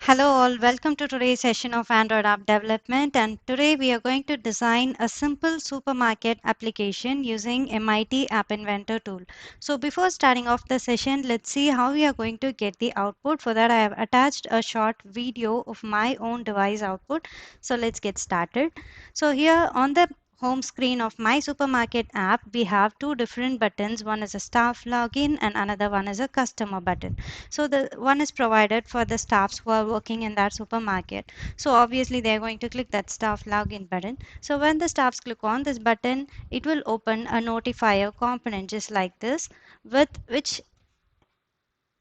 Hello all, welcome to today's session of Android app development, and today we are going to design a simple supermarket application using MIT App Inventor tool. So before starting off the session, let's see how we are going to get the output. For that I have attached a short video of my own device output. So let's get started. So here on the home screen of my supermarket app, we have two different buttons. One is a staff login and another one is a customer button. So the one is provided for the staffs who are working in that supermarket. So obviously they are going to click that staff login button. So when the staffs click on this button, it will open a notifier component just like this, with which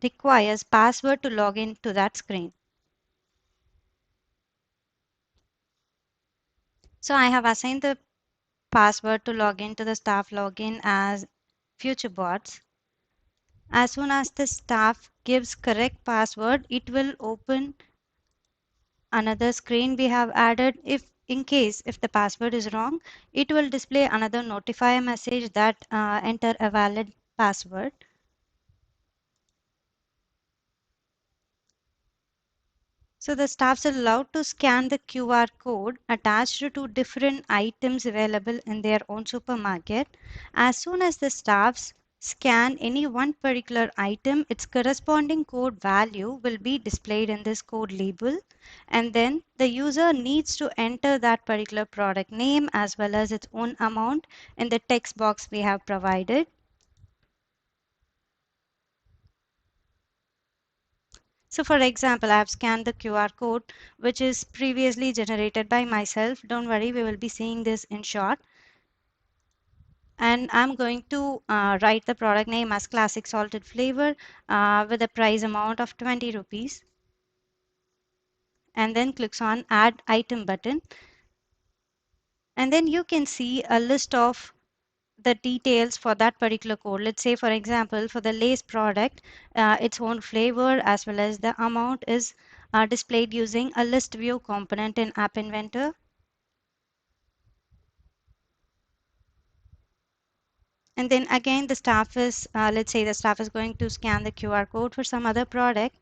requires password to log in to that screen. So I have assigned the password to log in to the staff login as FutureBotz. As soon as the staff gives correct password, it will open another screen we have added. If in case if the password is wrong, it will display another notifier message that enter a valid password. So the staffs are allowed to scan the QR code attached to different items available in their own supermarket. As soon as the staffs scan any one particular item, its corresponding code value will be displayed in this code label, and then the user needs to enter that particular product name as well as its own amount in the text box we have provided. So for example, I have scanned the QR code, which is previously generated by myself. Don't worry, we will be seeing this in short. And I'm going to write the product name as classic salted flavor with a price amount of 20 rupees. And then clicks on add item button. And then you can see a list of the details for that particular code. Let's say, for example, for the Lay's product, its own flavor as well as the amount is displayed using a list view component in App Inventor. And then again, the staff is, let's say the staff is going to scan the QR code for some other product.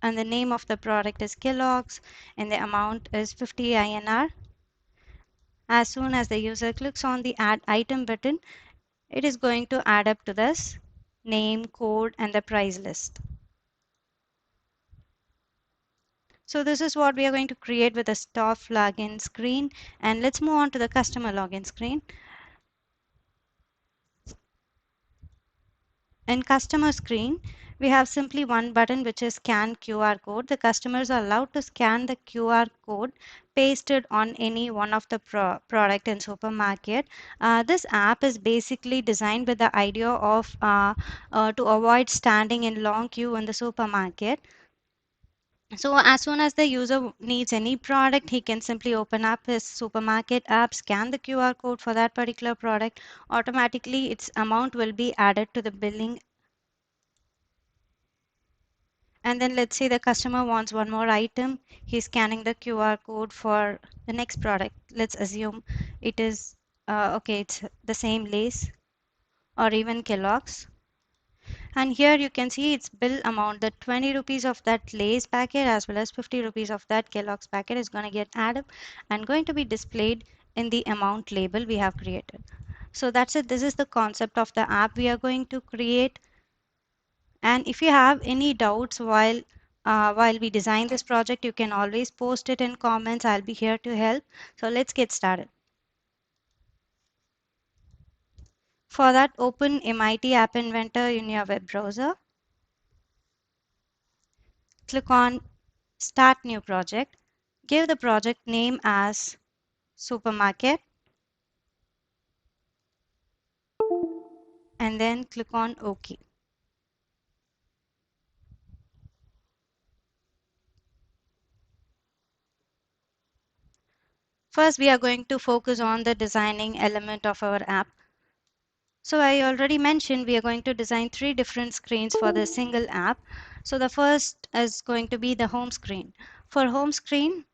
And the name of the product is Kellogg's and the amount is 50 INR. As soon as the user clicks on the add item button, it is going to add up to this name, code, and the price list. So this is what we are going to create with the staff login screen. And let's move on to the customer login screen. In customer screen, we have simply one button which is scan QR code. The customers are allowed to scan the QR code pasted on any one of the product in supermarket. This app is basically designed with the idea of to avoid standing in long queue in the supermarket. So as soon as the user needs any product, he can simply open up his supermarket app, scan the QR code for that particular product. Automatically, its amount will be added to the billing. And then let's say the customer wants one more item. He's scanning the QR code for the next product. Let's assume it is, okay, it's the same Lay's or even Kellogg's. And here you can see its bill amount, the 20 rupees of that Lay's packet as well as 50 rupees of that Kellogg's packet is going to get added and going to be displayed in the amount label we have created. So that's it. This is the concept of the app we are going to create. And if you have any doubts while we design this project, you can always post it in comments. I'll be here to help. So let's get started. For that, open MIT App Inventor in your web browser. Click on Start New Project. Give the project name as Supermarket and then click on OK. First, we are going to focus on the designing element of our app. So I already mentioned we are going to design 3 different screens for the single app. So the first is going to be the home screen. For home screen,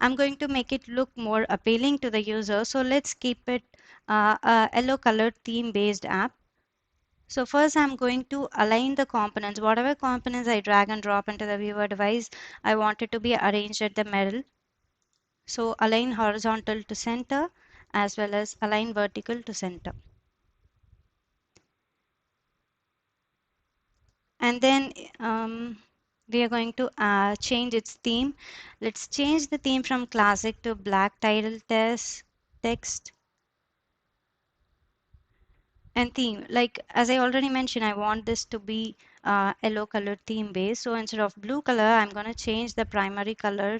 I'm going to make it look more appealing to the user. So let's keep it a yellow colored theme based app. So first I'm going to align the components. Whatever components I drag and drop into the viewer device, I want it to be arranged at the middle. So align horizontal to center as well as align vertical to center. And then we are going to change its theme. Let's change the theme from classic to black title text and theme. Like as I already mentioned, I want this to be yellow color theme base. So instead of blue color, I'm going to change the primary color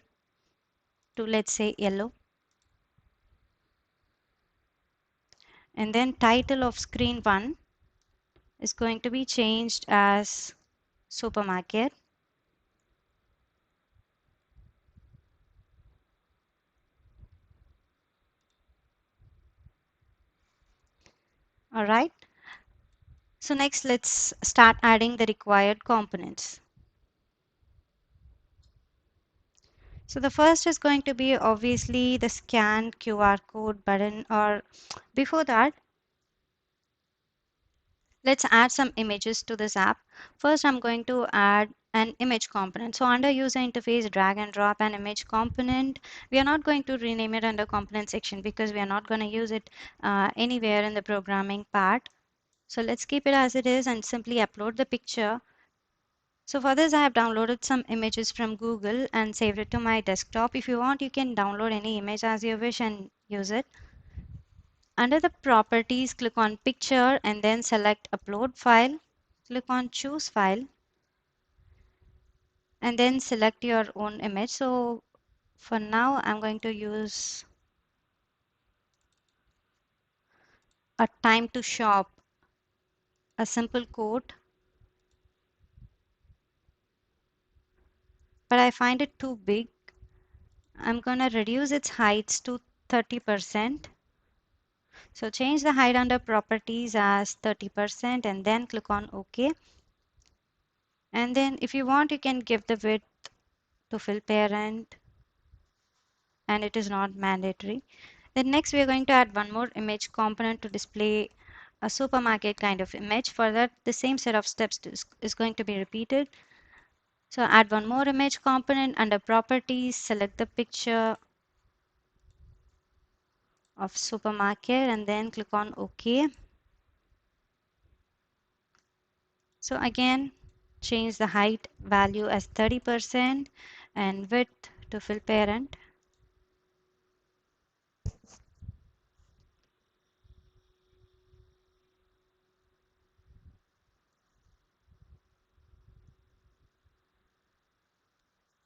to, let's say, yellow. And then title of screen 1 is going to be changed as supermarket. All right. So next, let's start adding the required components. So the first is going to be obviously the scan QR code button, or before that, let's add some images to this app. First, I'm going to add an image component. So under user interface, drag and drop an image component. We are not going to rename it under component section because we are not going to use it anywhere in the programming part. So let's keep it as it is and simply upload the picture. So for this, I have downloaded some images from Google and saved it to my desktop. If you want, you can download any image as you wish and use it. Under the properties, click on picture and then select upload file. Click on choose file and then select your own image. So for now, I'm going to use a time to shop, a simple quote, but I find it too big. I'm going to reduce its heights to 30%. So change the height under properties as 30% and then click on OK. And then if you want, you can give the width to fill parent, and it is not mandatory. Then next we are going to add one more image component to display a supermarket kind of image. For that, the same set of steps is going to be repeated. So add one more image component under properties, select the picture of supermarket and then click on OK. So again, change the height value as 30% and width to fill parent.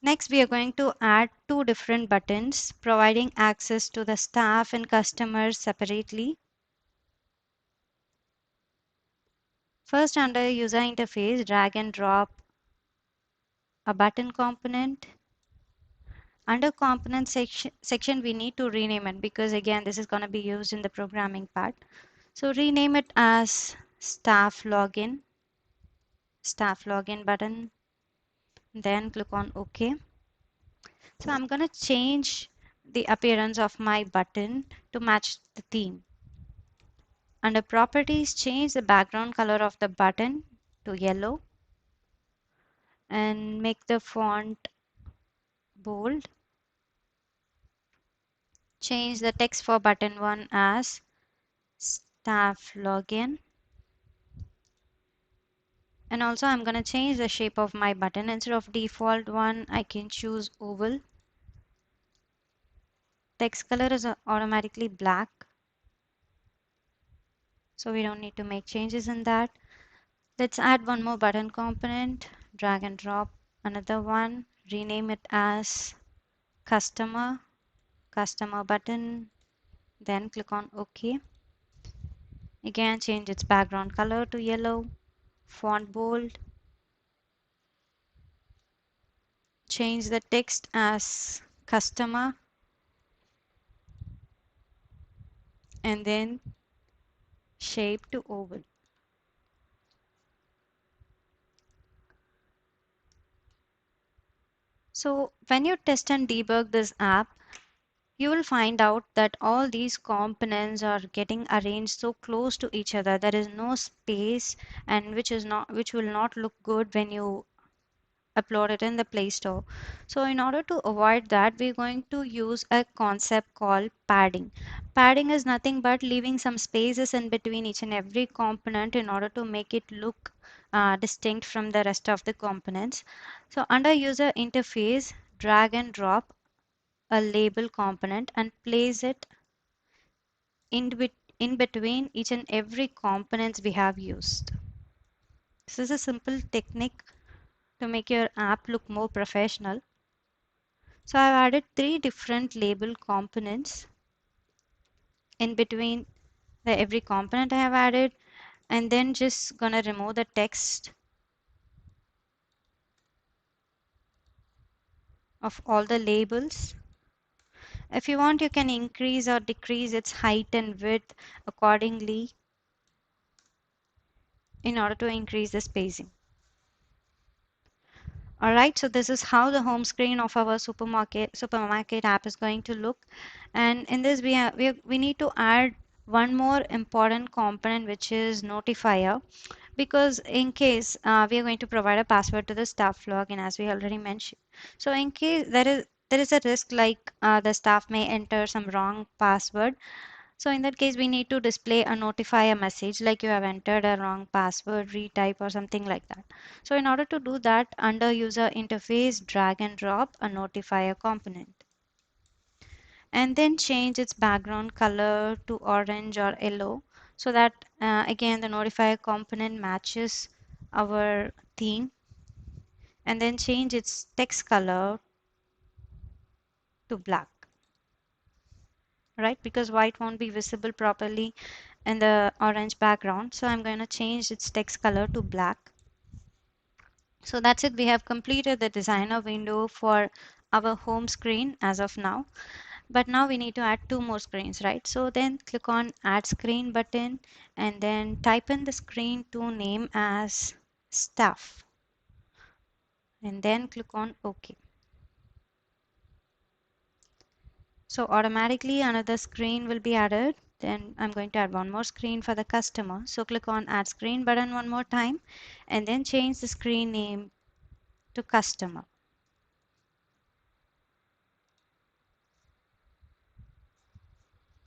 Next, we are going to add two different buttons providing access to the staff and customers separately. First, under user interface, drag and drop a button component. Under component section, we need to rename it because again, this is going to be used in the programming part. So rename it as staff login button, then click on OK. So I'm going to change the appearance of my button to match the theme. Under properties, change the background color of the button to yellow and make the font bold. Change the text for button 1 as staff login. And also I'm going to change the shape of my button. Instead of default one, I can choose oval. Text color is automatically black, so we don't need to make changes in that. Let's add one more button component, drag and drop another one, rename it as customer button, then click on OK. Again, change its background color to yellow, font bold, change the text as customer, and then shape to oval. So when you test and debug this app, you will find out that all these components are getting arranged so close to each other. There is no space, and which will not look good when you upload it in the Play Store. So in order to avoid that, we're going to use a concept called padding. Padding is nothing but leaving some spaces in between each and every component in order to make it look distinct from the rest of the components. So under user interface, drag and drop a label component and place it in between each and every components we have used. This is a simple technique to make your app look more professional. So I've added three different label components in between the every component I have added, and then just gonna remove the text of all the labels. If you want, you can increase or decrease its height and width accordingly in order to increase the spacing. Alright, so this is how the home screen of our supermarket app is going to look. And in this we need to add one more important component, which is notifier, because in case we are going to provide a password to the staff login, as we already mentioned. So in case there is a risk like the staff may enter some wrong password. So in that case, we need to display a notifier message like you have entered a wrong password, retype or something like that. So in order to do that, under user interface, drag and drop a notifier component. And then change its background color to orange or yellow so that again the notifier component matches our theme. And then change its text color to black. Right, because white won't be visible properly in the orange background, so I'm going to change its text color to black. So that's it, we have completed the designer window for our home screen as of now. But now we need to add two more screens, right? So then click on add screen button and then type in the screen to name as staff and then click on OK. So automatically another screen will be added. Then I'm going to add one more screen for the customer. So click on add screen button one more time and then change the screen name to customer.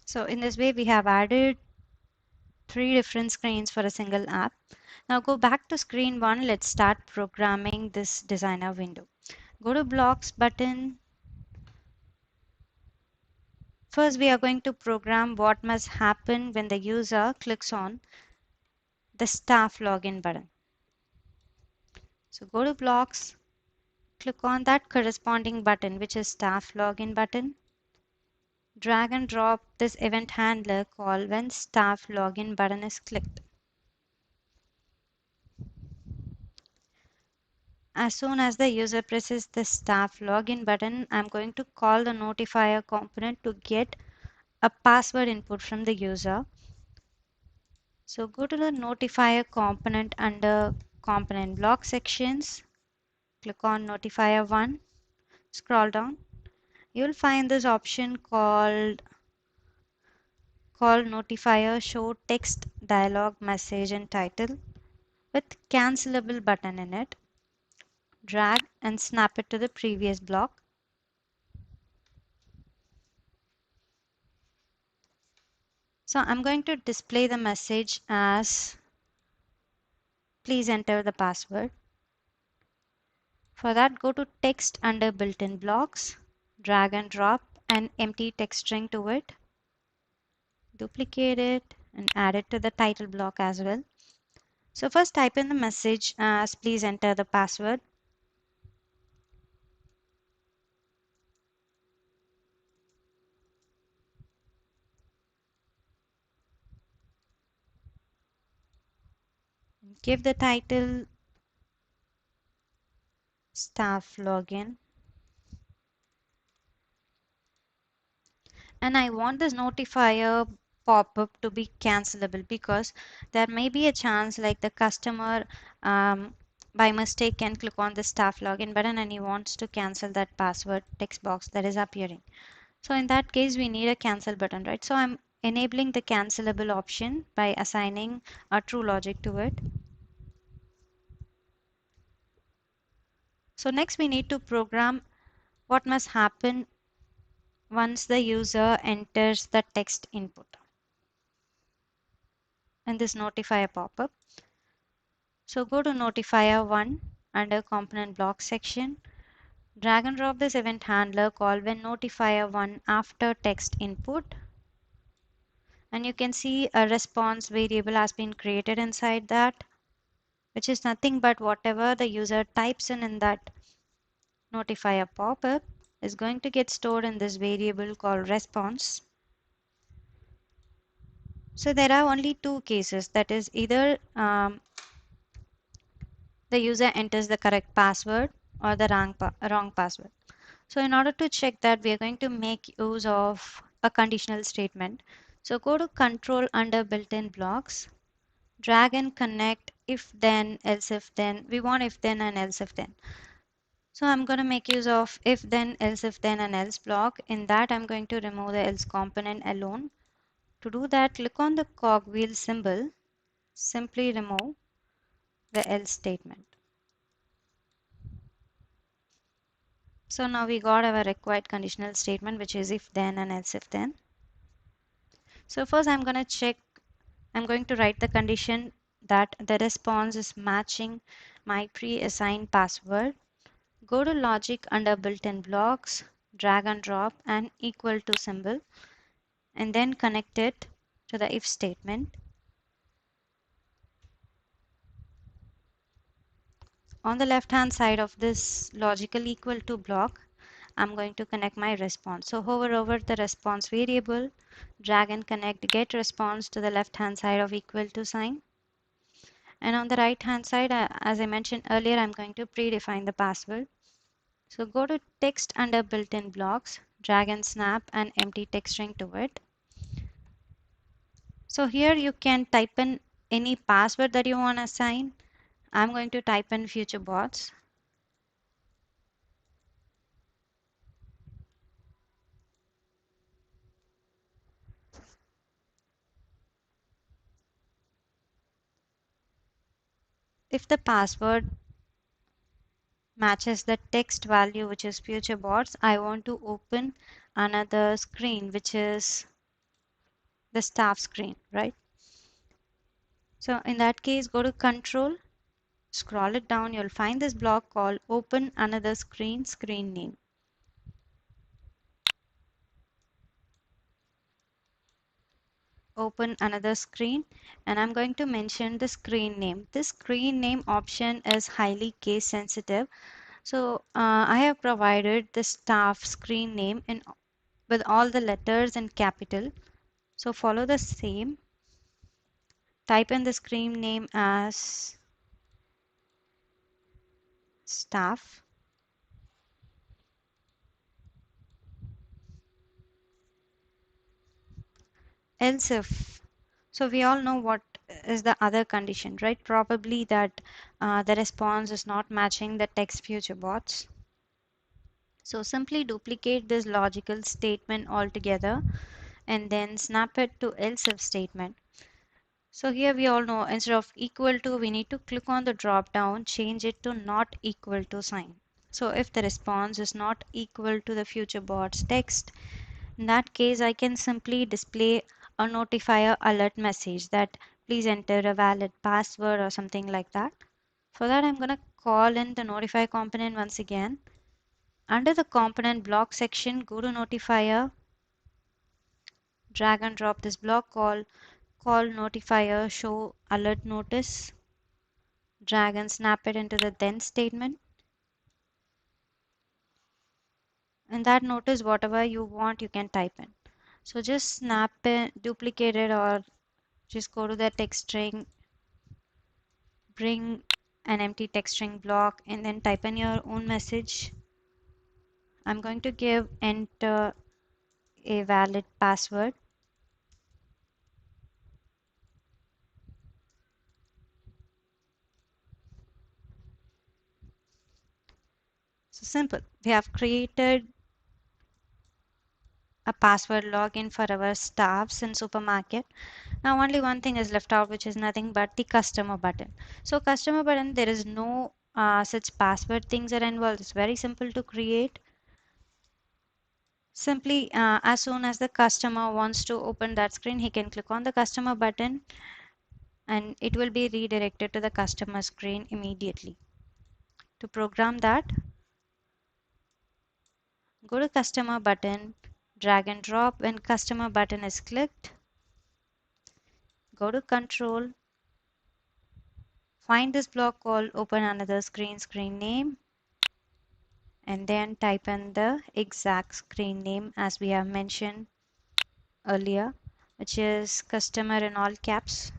So in this way we have added three different screens for a single app. Now go back to screen one. Let's start programming this designer window. Go to blocks button. First we are going to program what must happen when the user clicks on the staff login button. So go to blocks, click on that corresponding button, which is staff login button. Drag and drop this event handler call when staff login button is clicked. As soon as the user presses the staff login button, I'm going to call the notifier component to get a password input from the user. So go to the notifier component under component block sections. Click on notifier 1. Scroll down. You'll find this option called notifier show text dialog message and title with cancelable button in it. Drag and snap it to the previous block. So I'm going to display the message as please enter the password. For that, go to text under built-in blocks, drag and drop an empty text string to it, duplicate it and add it to the title block as well. So first type in the message as please enter the password. Give the title staff login. And I want this notifier pop-up to be cancelable because there may be a chance like the customer by mistake can click on the staff login button and he wants to cancel that password text box that is appearing. So in that case, we need a cancel button, right? So I'm enabling the cancelable option by assigning a true logic to it. So next we need to program what must happen once the user enters the text input in this notifier pop-up. So go to notifier 1 under component block section. Drag and drop this event handler call when notifier 1 after text input. And you can see a response variable has been created inside that, which is nothing but whatever the user types in that notifier pop-up is going to get stored in this variable called response. So there are only two cases, that is either the user enters the correct password or the wrong password. So in order to check that, we are going to make use of a conditional statement. So go to control under built-in blocks, drag and connect if then, else if then. We want if then and else if then. So I'm going to make use of if then, else if then and else block. In that, I'm going to remove the else component alone. To do that, click on the cogwheel symbol, simply remove the else statement. So now we got our required conditional statement, which is if then and else if then. So first I'm going to check, I'm going to write the condition that the response is matching my pre-assigned password. Go to logic under built-in blocks, drag and drop an equal to symbol, and then connect it to the if statement. On the left hand side of this logical equal to block, I'm going to connect my response. So hover over the response variable, drag and connect get response to the left hand side of equal to sign. And on the right hand side, as I mentioned earlier, I'm going to predefine the password. So go to text under built-in blocks, drag and snap an empty text string to it. So here you can type in any password that you want to assign. I'm going to type in FutureBotz. If the password matches the text value, which is FutureBotz, I want to open another screen, which is the staff screen, right? So in that case, go to control, scroll it down, you'll find this block called open another screen, screen name. Open another screen, and I'm going to mention the screen name. This screen name option is highly case sensitive. So I have provided the staff screen name in with all the letters in capital. So follow the same. Type in the screen name as staff. Else if. So we all know what is the other condition, right? Probably that the response is not matching the text FutureBotz. So simply duplicate this logical statement altogether and then snap it to else if statement. So here we all know instead of equal to, we need to click on the drop down, change it to not equal to sign. So if the response is not equal to the FutureBotz text, in that case I can simply display a notifier alert message that please enter a valid password or something like that. For that I'm going to call in the notify component once again. Under the component block section, go to notifier, drag and drop this block call notifier show alert notice, drag and snap it into the then statement. In that notice, whatever you want, you can type in. So just snap it, duplicate it, or just go to the text string, bring an empty text string block, and then type in your own message. I'm going to give enter a valid password. So simple. We have created a password login for our staffs in supermarket. Now only one thing is left out, which is nothing but the customer button. So customer button, there is no such password things are involved. It's very simple to create. Simply, as soon as the customer wants to open that screen, he can click on the customer button and it will be redirected to the customer screen immediately. To program that, go to customer button, drag and drop. When customer button is clicked, go to control, find this block called open another screen name, and then type in the exact screen name as we have mentioned earlier, which is customer in all caps.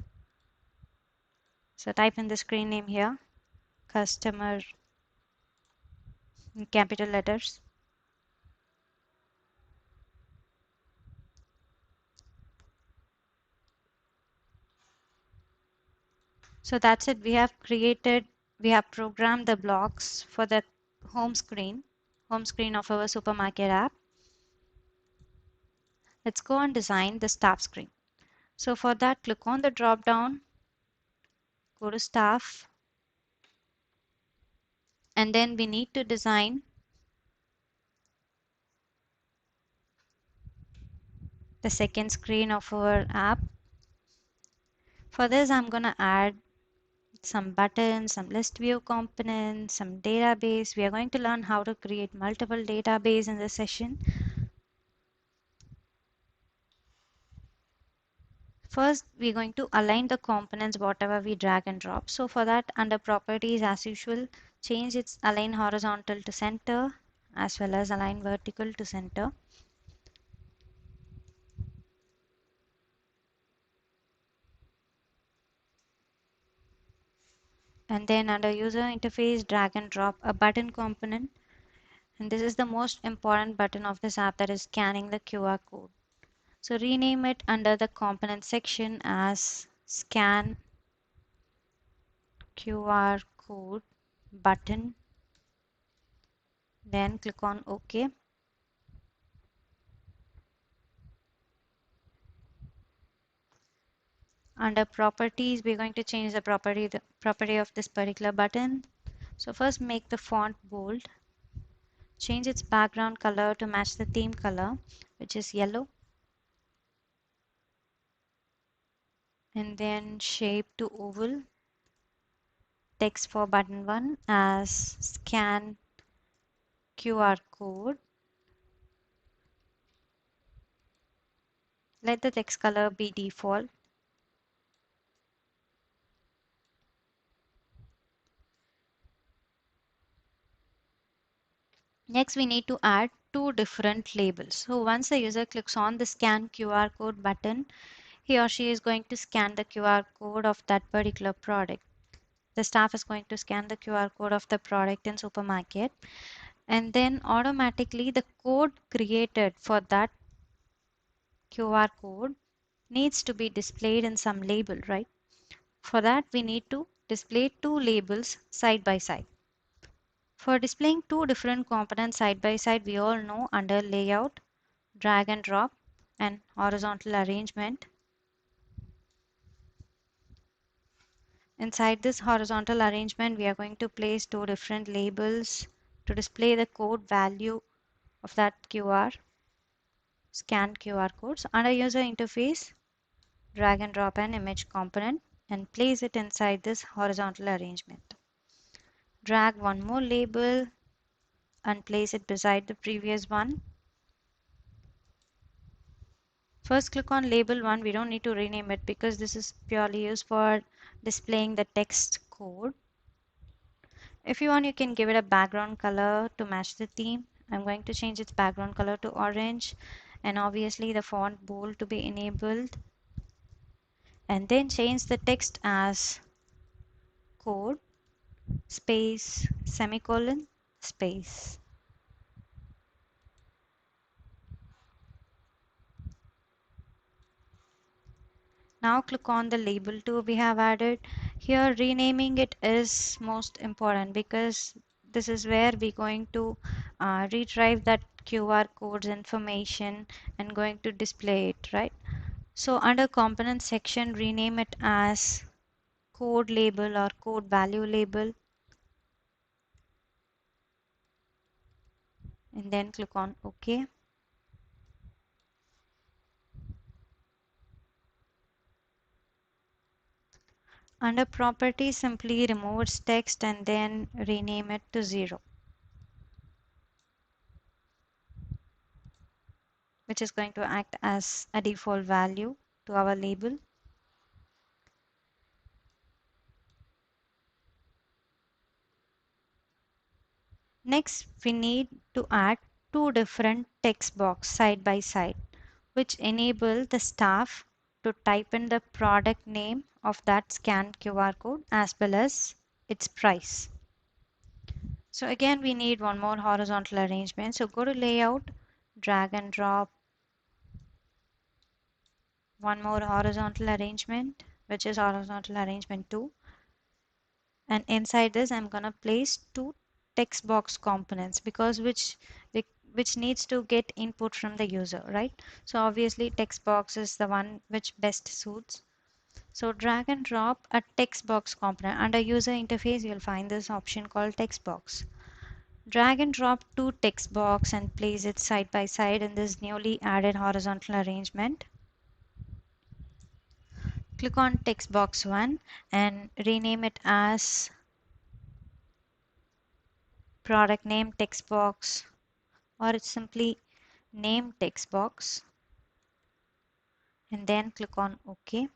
So type in the screen name here, customer in capital letters. So that's it. We have programmed the blocks for the home screen of our supermarket app. Let's go and design the staff screen. So for that, click on the drop down, go to staff, and then we need to design the second screen of our app. For this, I'm going to add some buttons, some list view components, some database. We are going to learn how to create multiple database in this session. First, we're going to align the components whatever we drag and drop. So for that, under properties, as usual, change its align horizontal to center as well as align vertical to center. And then under user interface, drag and drop a button component. And this is the most important button of this app, that is scanning the QR code. So rename it under the component section as scan QR code button. Then click on OK. Under properties, we're going to change the property of this particular button. So first make the font bold. Change its background color to match the theme color, which is yellow. And then shape to oval. Text for button 1 as scan QR code. Let the text color be default. Next, we need to add two different labels. So once the user clicks on the scan QR code button, he or she is going to scan the QR code of that particular product. The staff is going to scan the QR code of the product in supermarket, and then automatically the code created for that QR code needs to be displayed in some label, right? For that, we need to display two labels side by side. For displaying two different components side by side, we all know under layout, drag and drop, and horizontal arrangement. Inside this horizontal arrangement, we are going to place two different labels to display the code value of that scanned QR codes. Under user interface, drag and drop an image component and place it inside this horizontal arrangement. Drag one more label and place it beside the previous one. First click on label 1. We don't need to rename it because this is purely used for displaying the text code. If you want, you can give it a background color to match the theme. I'm going to change its background color to orange, and obviously the font bold to be enabled, and then change the text as code space semicolon space. Now click on the label 2 we have added. Here renaming it is most important because this is where we're going to retrieve that QR codes information and going to display it, right? So under component section, rename it as code label or code value label, and then click on OK. Under property, simply remove its text and then rename it to 0, which is going to act as a default value to our label. Next, we need to add two different text box side by side, which enable the staff to type in the product name of that scanned QR code as well as its price. So again, we need one more horizontal arrangement. So go to layout, drag and drop one more horizontal arrangement, which is horizontal arrangement 2. And inside this, I'm going to place two text box components because which needs to get input from the user, right? So obviously text box is the one which best suits. So drag and drop a text box component. Under user interface, you'll find this option called text box. Drag and drop two text box and place it side by side in this newly added horizontal arrangement. Click on text box 1 and rename it as product name text box, or it's simply name text box, and then click on OK.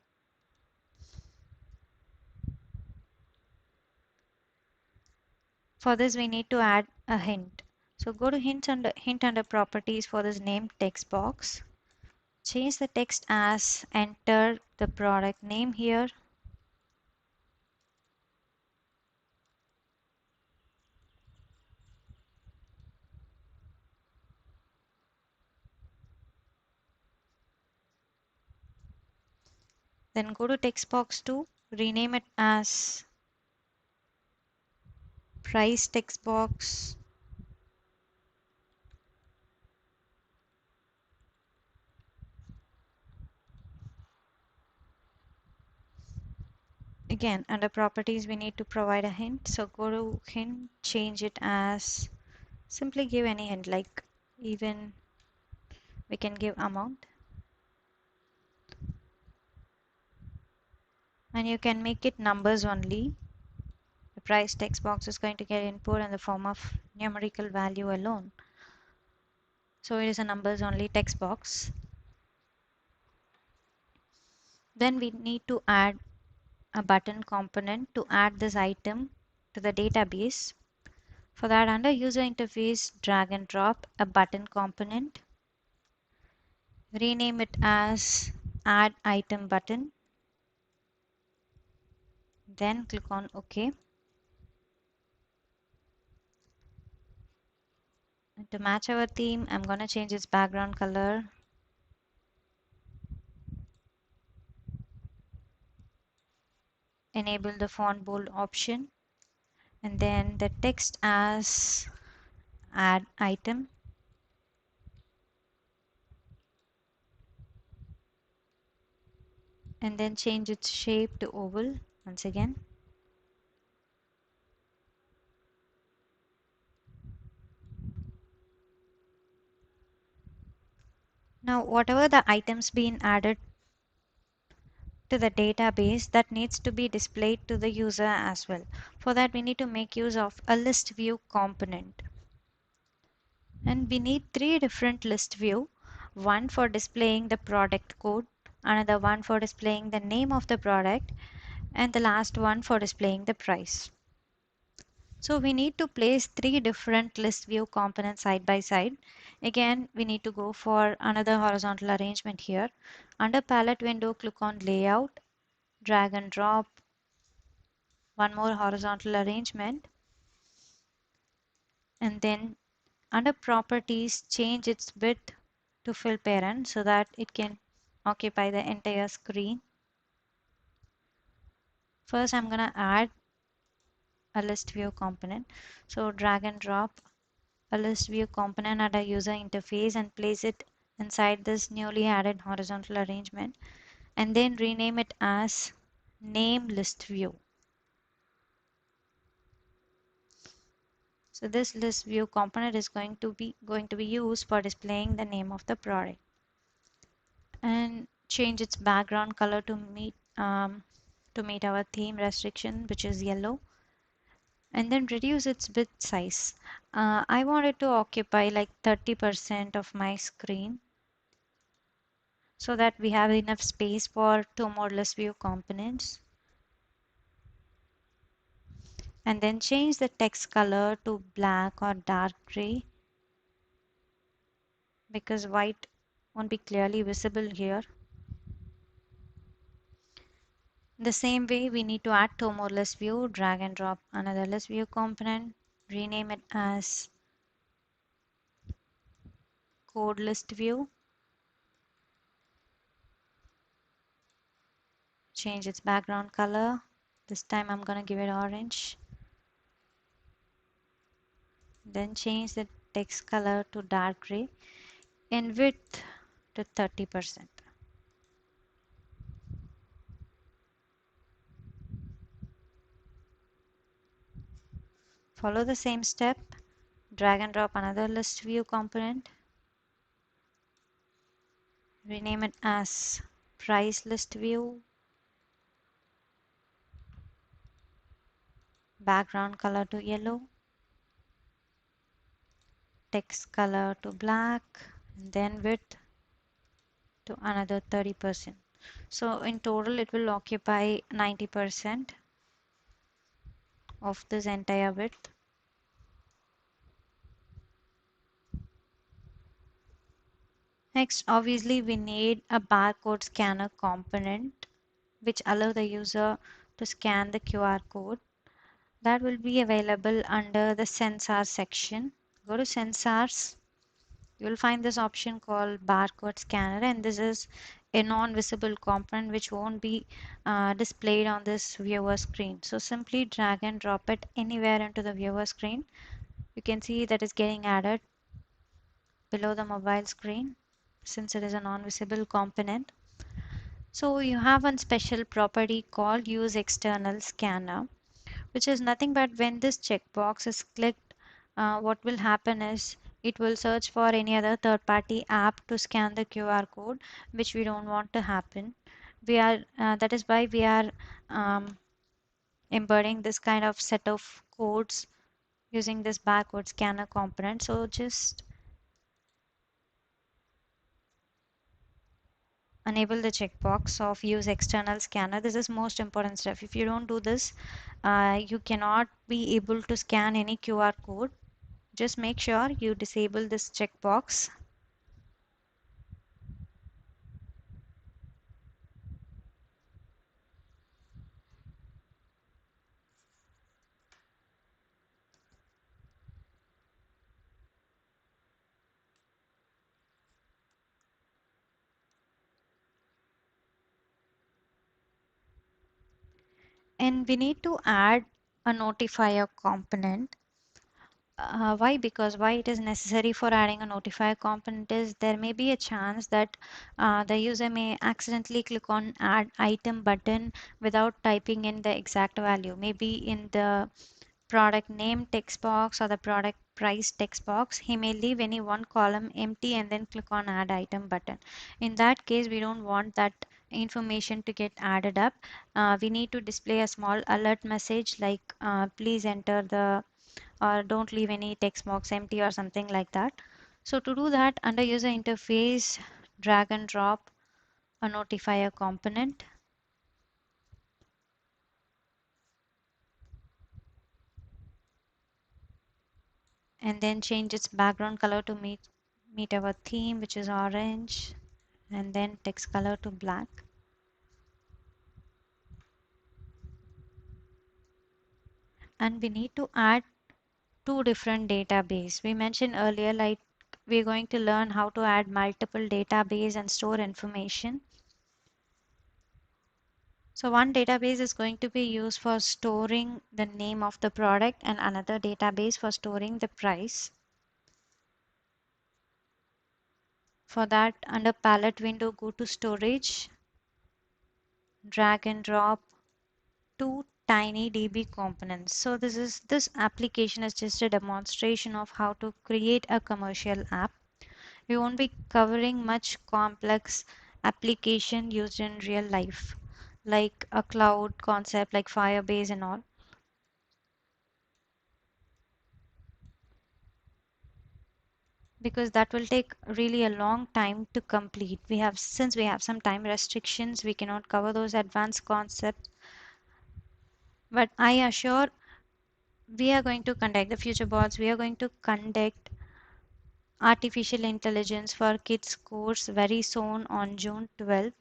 For this we need to add a hint. So go to hint under properties for this name text box. Change the text as enter the product name here. Then go to text box 2, rename it as price text box. Again, under properties, we need to provide a hint. So go to hint, change it as simply give any hint, like even we can give amount. And you can make it numbers only. The price text box is going to get input in the form of numerical value alone. So it is a numbers only text box. Then we need to add a button component to add this item to the database. For that, under user interface, drag and drop a button component. Rename it as add item button. Then click on OK. And to match our theme, I'm going to change its background color. Enable the font bold option. And then the text as add item. And then change its shape to oval once again. Now, whatever the items being added to the database, that needs to be displayed to the user as well. For that, we need to make use of a list view component. And we need three different list view, one for displaying the product code, another one for displaying the name of the product, and the last one for displaying the price. So we need to place three different list view components side by side. Again, we need to go for another horizontal arrangement here. Under palette window, click on layout, drag and drop one more horizontal arrangement, and then under properties, change its width to fill parent so that it can occupy the entire screen. First, I'm going to add a list view component. So drag and drop a list view component at a user interface and place it inside this newly added horizontal arrangement, and then rename it as name list view. So this list view component is going to be used for displaying the name of the product, and change its background color to meet our theme restriction, which is yellow, and then reduce its bit size. I want it to occupy like 30% of my screen so that we have enough space for two more list view components. And then change the text color to black or dark gray because white won't be clearly visible here. The same way, we need to add two more list view, drag and drop another list view component, rename it as code list view, change its background color. This time I'm going to give it orange. Then change the text color to dark gray and width to 30%. Follow the same step, drag and drop another list view component, rename it as price list view, background color to yellow, text color to black, and then width to another 30%. So in total it will occupy 90% of this entire width. Next, obviously we need a barcode scanner component which allow the user to scan the QR code. That will be available under the sensor section. Go to sensors. You will find this option called barcode scanner, and this is a non-visible component which won't be displayed on this viewer screen. So simply drag and drop it anywhere into the viewer screen. You can see that is getting added below the mobile screen since it is a non-visible component. So you have one special property called use external scanner, which is nothing but when this checkbox is clicked, what will happen is it will search for any other third-party app to scan the QR code, which we don't want to happen. That is why we are um, embedding this kind of set of codes using this barcode scanner component. So just enable the checkbox of use external scanner. This is most important step. If you don't do this, you cannot be able to scan any QR code. Just make sure you disable this checkbox. And we need to add a notifier component. Why? Because why it is necessary for adding a notifier component is there may be a chance that the user may accidentally click on add item button without typing in the exact value. Maybe in the product name text box or the product price text box, he may leave any one column empty and then click on add item button. In that case, we don't want that information to get added up. We need to display a small alert message like please enter the or don't leave any text box empty or something like that. So to do that, under user interface, drag and drop a notifier component, and then change its background color to meet our theme, which is orange, and then text color to black. And we need to add two different database. We mentioned earlier like we're going to learn how to add multiple database and store information. So one database is going to be used for storing the name of the product and another database for storing the price. For that, under palette window, go to storage, drag and drop two tiny DB components. So this application is just a demonstration of how to create a commercial app. We won't be covering much complex application used in real life, like a cloud concept like Firebase and all, because that will take really a long time to complete. Since we have some time restrictions, we cannot cover those advanced concepts. But I assure we are going to conduct the FutureBotz. We are going to conduct artificial intelligence for kids course very soon on June 12th,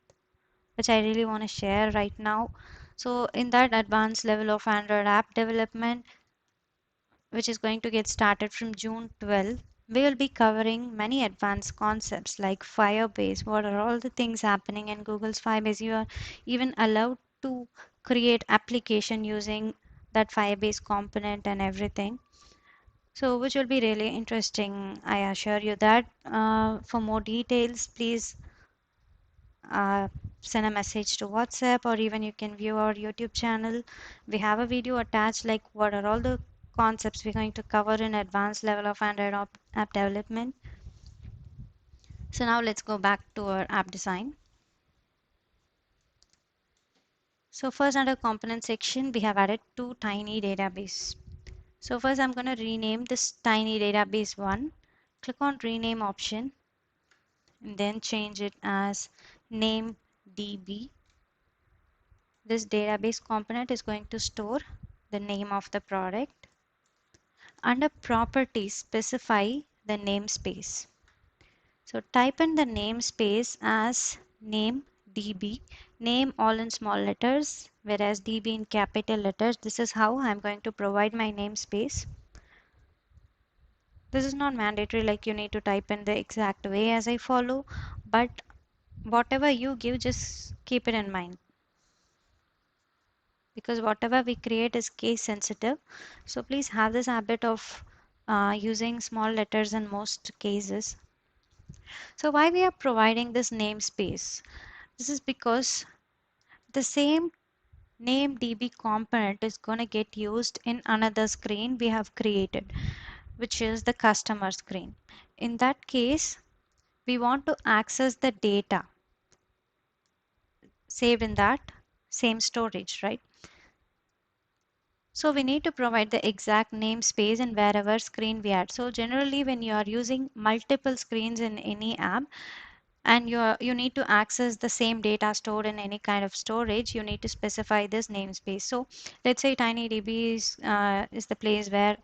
which I really want to share right now. So in that advanced level of Android app development, which is going to get started from June 12th, we will be covering many advanced concepts like Firebase. What are all the things happening in Google's Firebase? You are even allowed to create application using that Firebase component and everything. So, which will be really interesting. I assure you that. For more details, please uh, send a message to WhatsApp, or even you can view our YouTube channel. We have a video attached like what are all the concepts we're going to cover in advanced level of Android app development. So now let's go back to our app design. So first, under component section, we have added two tiny database. So first I'm going to rename this tiny database 1. Click on rename option and then change it as name DB. This database component is going to store the name of the product. Under properties, specify the namespace. So type in the namespace as name DB, name all in small letters, whereas DB in capital letters. This is how I'm going to provide my namespace. This is not mandatory, like you need to type in the exact way as I follow, but whatever you give, just keep it in mind, because whatever we create is case sensitive. So please have this habit of using small letters in most cases. So why we are providing this namespace? This is because the same name DB component is going to get used in another screen we have created, which is the customer screen. In that case, we want to access the data saved in that same storage, right? So we need to provide the exact namespace in wherever screen we add. So generally when you are using multiple screens in any app and you need to access the same data stored in any kind of storage, you need to specify this namespace. So let's say TinyDB is the place where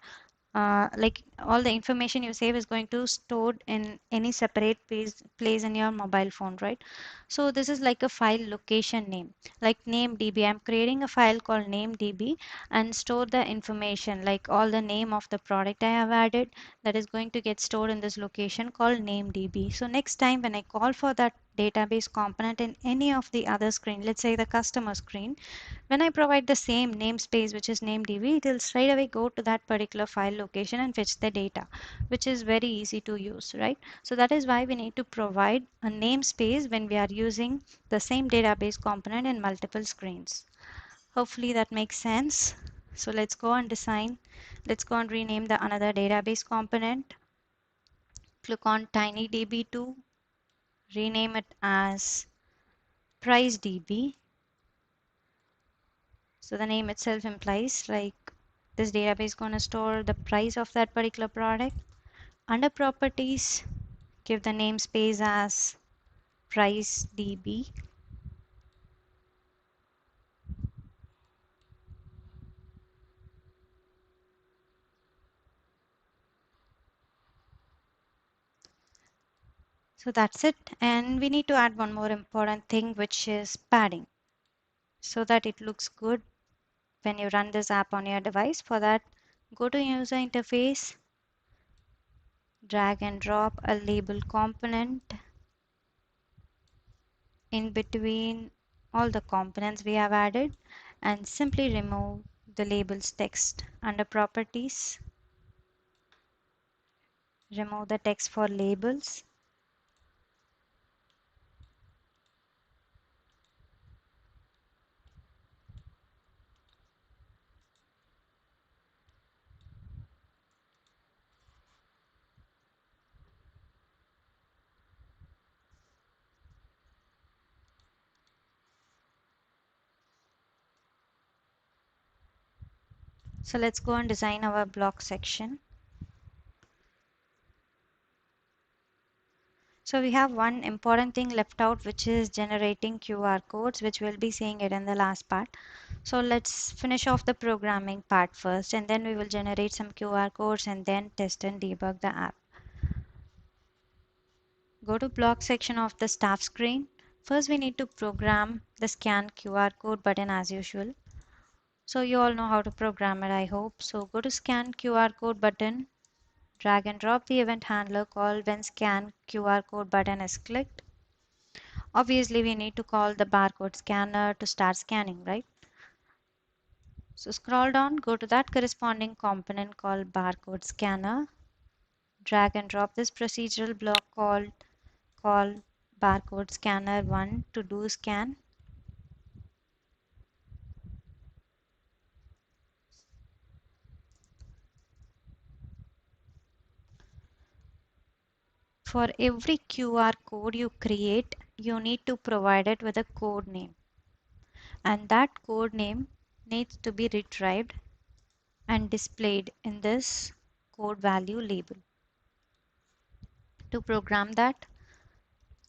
like all the information you save is going to stored in any separate place in your mobile phone, right? So this is like a file location name, like name DB. I'm creating a file called name DB and store the information like all the name of the product I have added, that is going to get stored in this location called name DB. So next time when I call for that database component in any of the other screen, let's say the customer screen, when I provide the same namespace, which is nameDB, it will straight away go to that particular file location and fetch the data, which is very easy to use, right? So that is why we need to provide a namespace when we are using the same database component in multiple screens. Hopefully that makes sense. So let's go and design. Let's go and rename the another database component. Click on TinyDB2, rename it as PriceDB. So the name itself implies like this database is going to store the price of that particular product. Under properties, give the namespace as price DB. So that's it. And we need to add one more important thing, which is padding, so that it looks good when you run this app on your device. For that, go to user interface, drag and drop a label component in between all the components we have added and simply remove the labels text. Under properties, remove the text for labels. So let's go and design our block section. So we have one important thing left out, which is generating QR codes, which we'll be seeing it in the last part. So let's finish off the programming part first, and then we will generate some QR codes and then test and debug the app. Go to block section of the staff screen. First, we need to program the scan QR code button as usual. So you all know how to program it, I hope. So go to scan QR code button, drag and drop the event handler call when scan QR code button is clicked. Obviously, we need to call the barcode scanner to start scanning, right? So scroll down, go to that corresponding component called barcode scanner. Drag and drop this procedural block called call barcode scanner 1 to do scan. For every QR code you create, you need to provide it with a code name. And that code name needs to be retrieved and displayed in this code value label. To program that,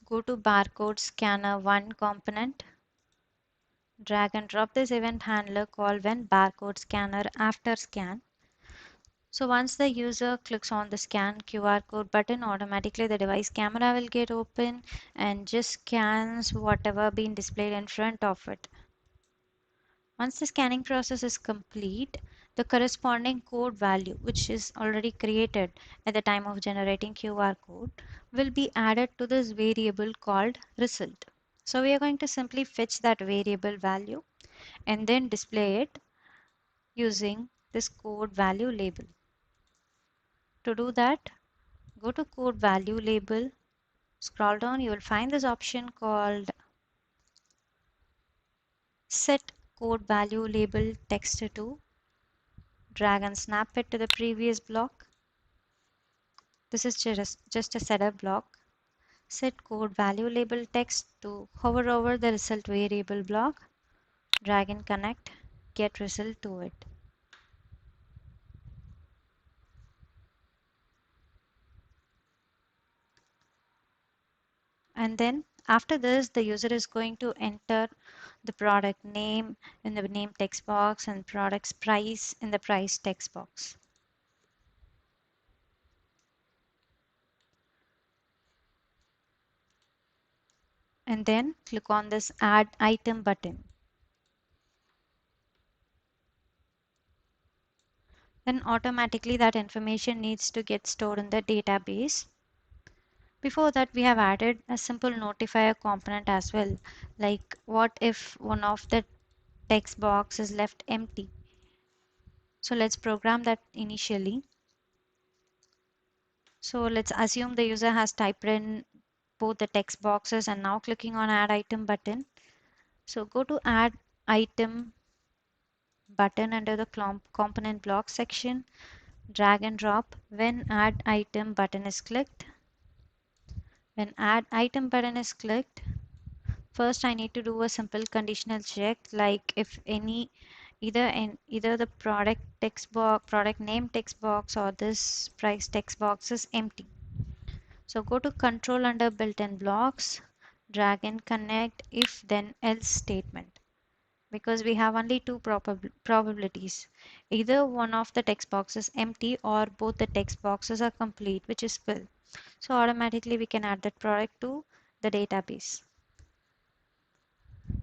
go to barcode scanner 1 component, drag and drop this event handler call when barcode scanner after scan. So once the user clicks on the scan QR code button, automatically the device camera will get open and just scans whatever been displayed in front of it. Once the scanning process is complete, the corresponding code value, which is already created at the time of generating QR code, will be added to this variable called result. So we are going to simply fetch that variable value and then display it using this code value label. To do that, go to code value label, scroll down, you will find this option called set code value label text to, drag and snap it to the previous block. This is just a setup block. Set code value label text to, hover over the result variable block, drag and connect, get result to it. And then after this, the user is going to enter the product name in the name text box and product's price in the price text box. And then click on this add item button. Then automatically that information needs to get stored in the database. Before that, we have added a simple notifier component as well, like what if one of the text box is left empty. So let's program that initially. So let's assume the user has typed in both the text boxes and now clicking on add item button. So go to add item button under the component block section, drag and drop when add item button is clicked. When add item button is clicked, first I need to do a simple conditional check, like if any either the product text box, product name text box or this price text box is empty. So go to control under built-in blocks, drag and connect if then else statement. Because we have only two probabilities. Either one of the text boxes empty or both the text boxes are complete, which is fill. So automatically we can add that product to the database.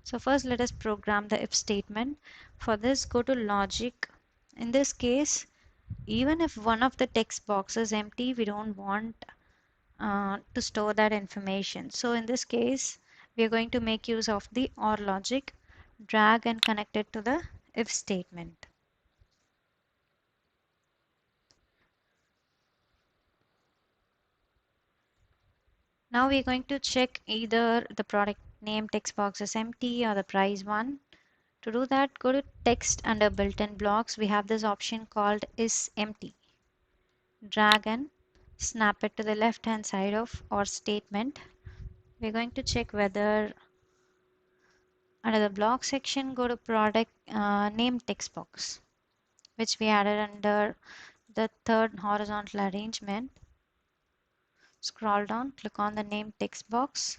So first let us program the if statement. For this, go to logic. In this case, even if one of the text boxes is empty, we don't want to store that information. So in this case, we are going to make use of the OR logic, drag and connect it to the if statement. Now we are going to check either the product name text box is empty or the price one. To do that, go to text under built-in blocks. We have this option called is empty. Drag and snap it to the left hand side of OR statement. We're going to check whether under the block section, go to product name text box. which we added under the third horizontal arrangement. Scroll down, click on the name text box,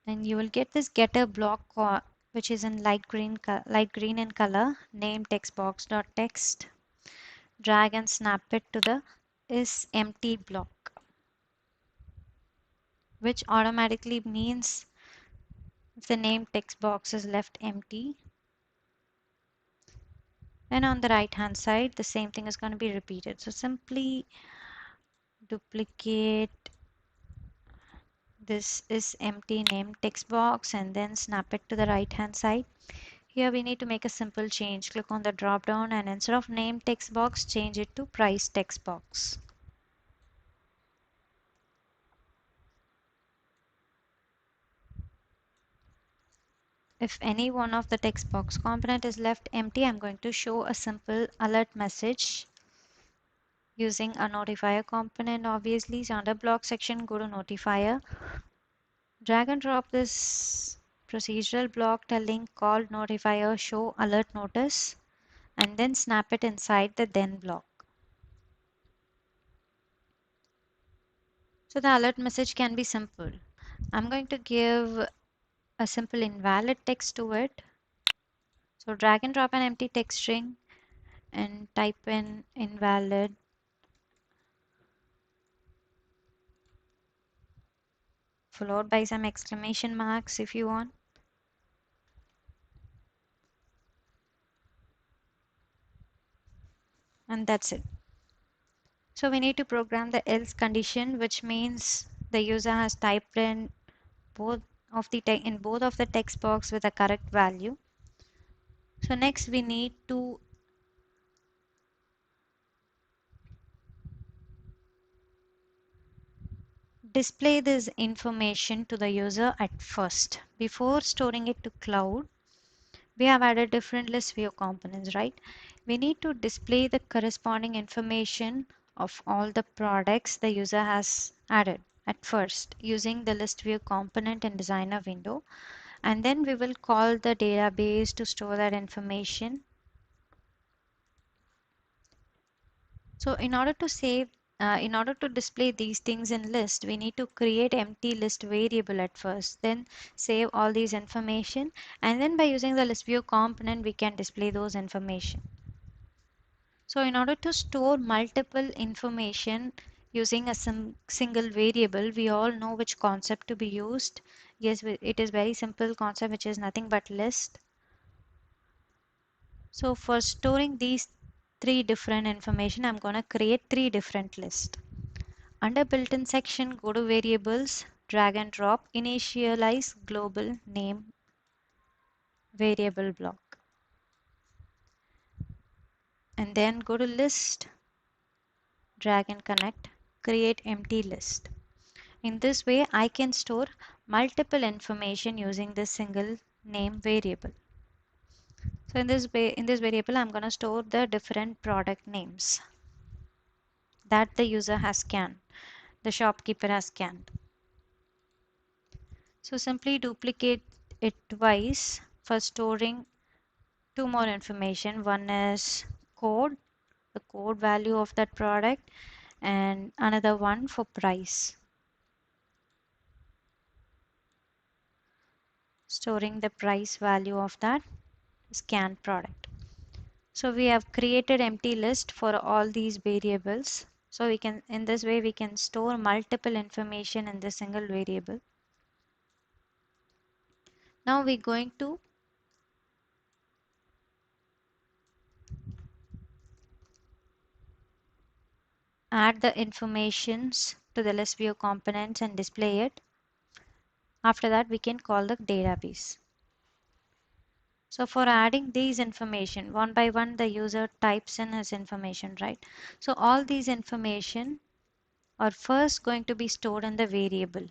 and you will get this getter block which is in light green in color. Name text box dot text. Drag and snap it to the is empty block, which automatically means if the name text box is left empty, and on the right hand side the same thing is going to be repeated. So simply duplicate this is empty name text box and then snap it to the right hand side. Here we need to make a simple change. Click on the drop down and instead of name text box, change it to price text box. If any one of the text box component is left empty, I'm going to show a simple alert message using a notifier component. Obviously, so under block section, go to notifier, drag and drop this procedural block telling called notifier show alert notice, and then snap it inside the then block. So the alert message can be simple. I'm going to give a simple invalid text to it. So drag and drop an empty text string and type in invalid, followed by some exclamation marks if you want. And that's it. So we need to program the else condition, which means the user has typed in both of the text box with a correct value. So next we need to display this information to the user at first. Before storing it to cloud, we have added different list view components, right? We need to display the corresponding information of all the products the user has added at first using the list view component in designer window, and then we will call the database to store that information. So in order to display these things in list, we need to create empty list variable at first, then save all these information, and then by using the list view component, we can display those information. So in order to store multiple information using a single variable, we all know which concept to be used. Yes, it is very simple concept, which is nothing but list. So for storing these three different information, I'm going to create three different lists. Under built-in section, go to variables, drag and drop, initialize global name variable block. And then go to list, drag and connect, create empty list. In this way, I can store multiple information using this single name variable. So in this variable, I'm going to store the different product names that the user has scanned, the shopkeeper has scanned. So simply duplicate it twice for storing two more information. One is code, the code value of that product, and another one for price. Storing the price value of that scanned product. So we have created empty list for all these variables. So we can, in this way, we can store multiple information in this single variable. Now we're going to add the informations to the list view components and display it. After that, we can call the database. So for adding these information, one by one, the user types in his information, right? So all these information are first going to be stored in the variable.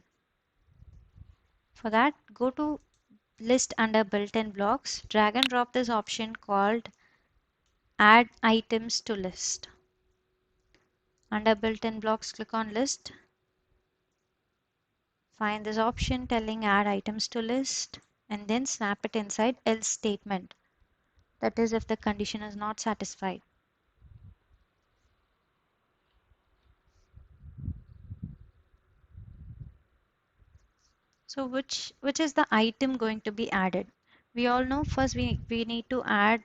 For that, go to list under built-in blocks, drag and drop this option called add items to list. Under built-in blocks, click on list. Find this option telling add items to list and then snap it inside else statement. That is if the condition is not satisfied. So which is the item going to be added? We all know first we need to add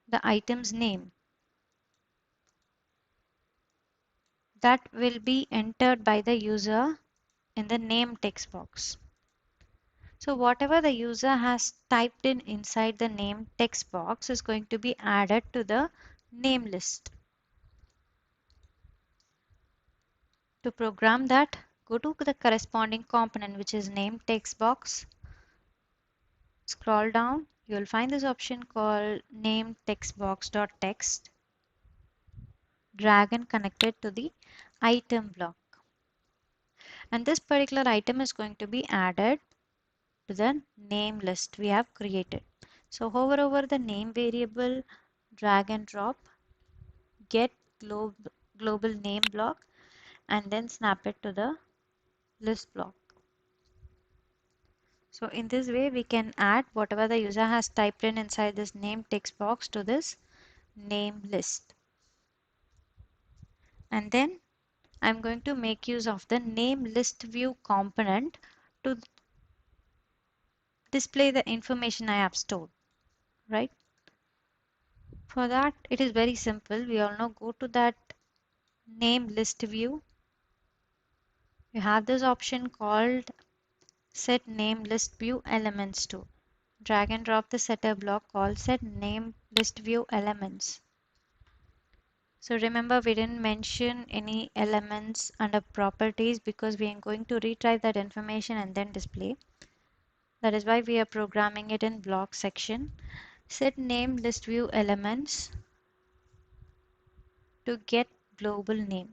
the item's name that will be entered by the user in the name text box. So whatever the user has typed in inside the name text box is going to be added to the name list. To program that, go to the corresponding component which is name text box. Scroll down, you will find this option called name text box.text. Drag and connect it to the item block. And this particular item is going to be added to the name list we have created. So hover over the name variable, drag and drop, get global name block, and then snap it to the list block. So in this way we can add whatever the user has typed in inside this name text box to this name list. And then I'm going to make use of the name list view component to display the information I have stored, right? For that, it is very simple. We all know, go to that name list view. You have this option called set name list view elements to. Drag and drop the setter block called set name list view elements. So remember, we didn't mention any elements under properties because we are going to retrieve that information and then display. That is why we are programming it in block section. Set name list view elements to get global name.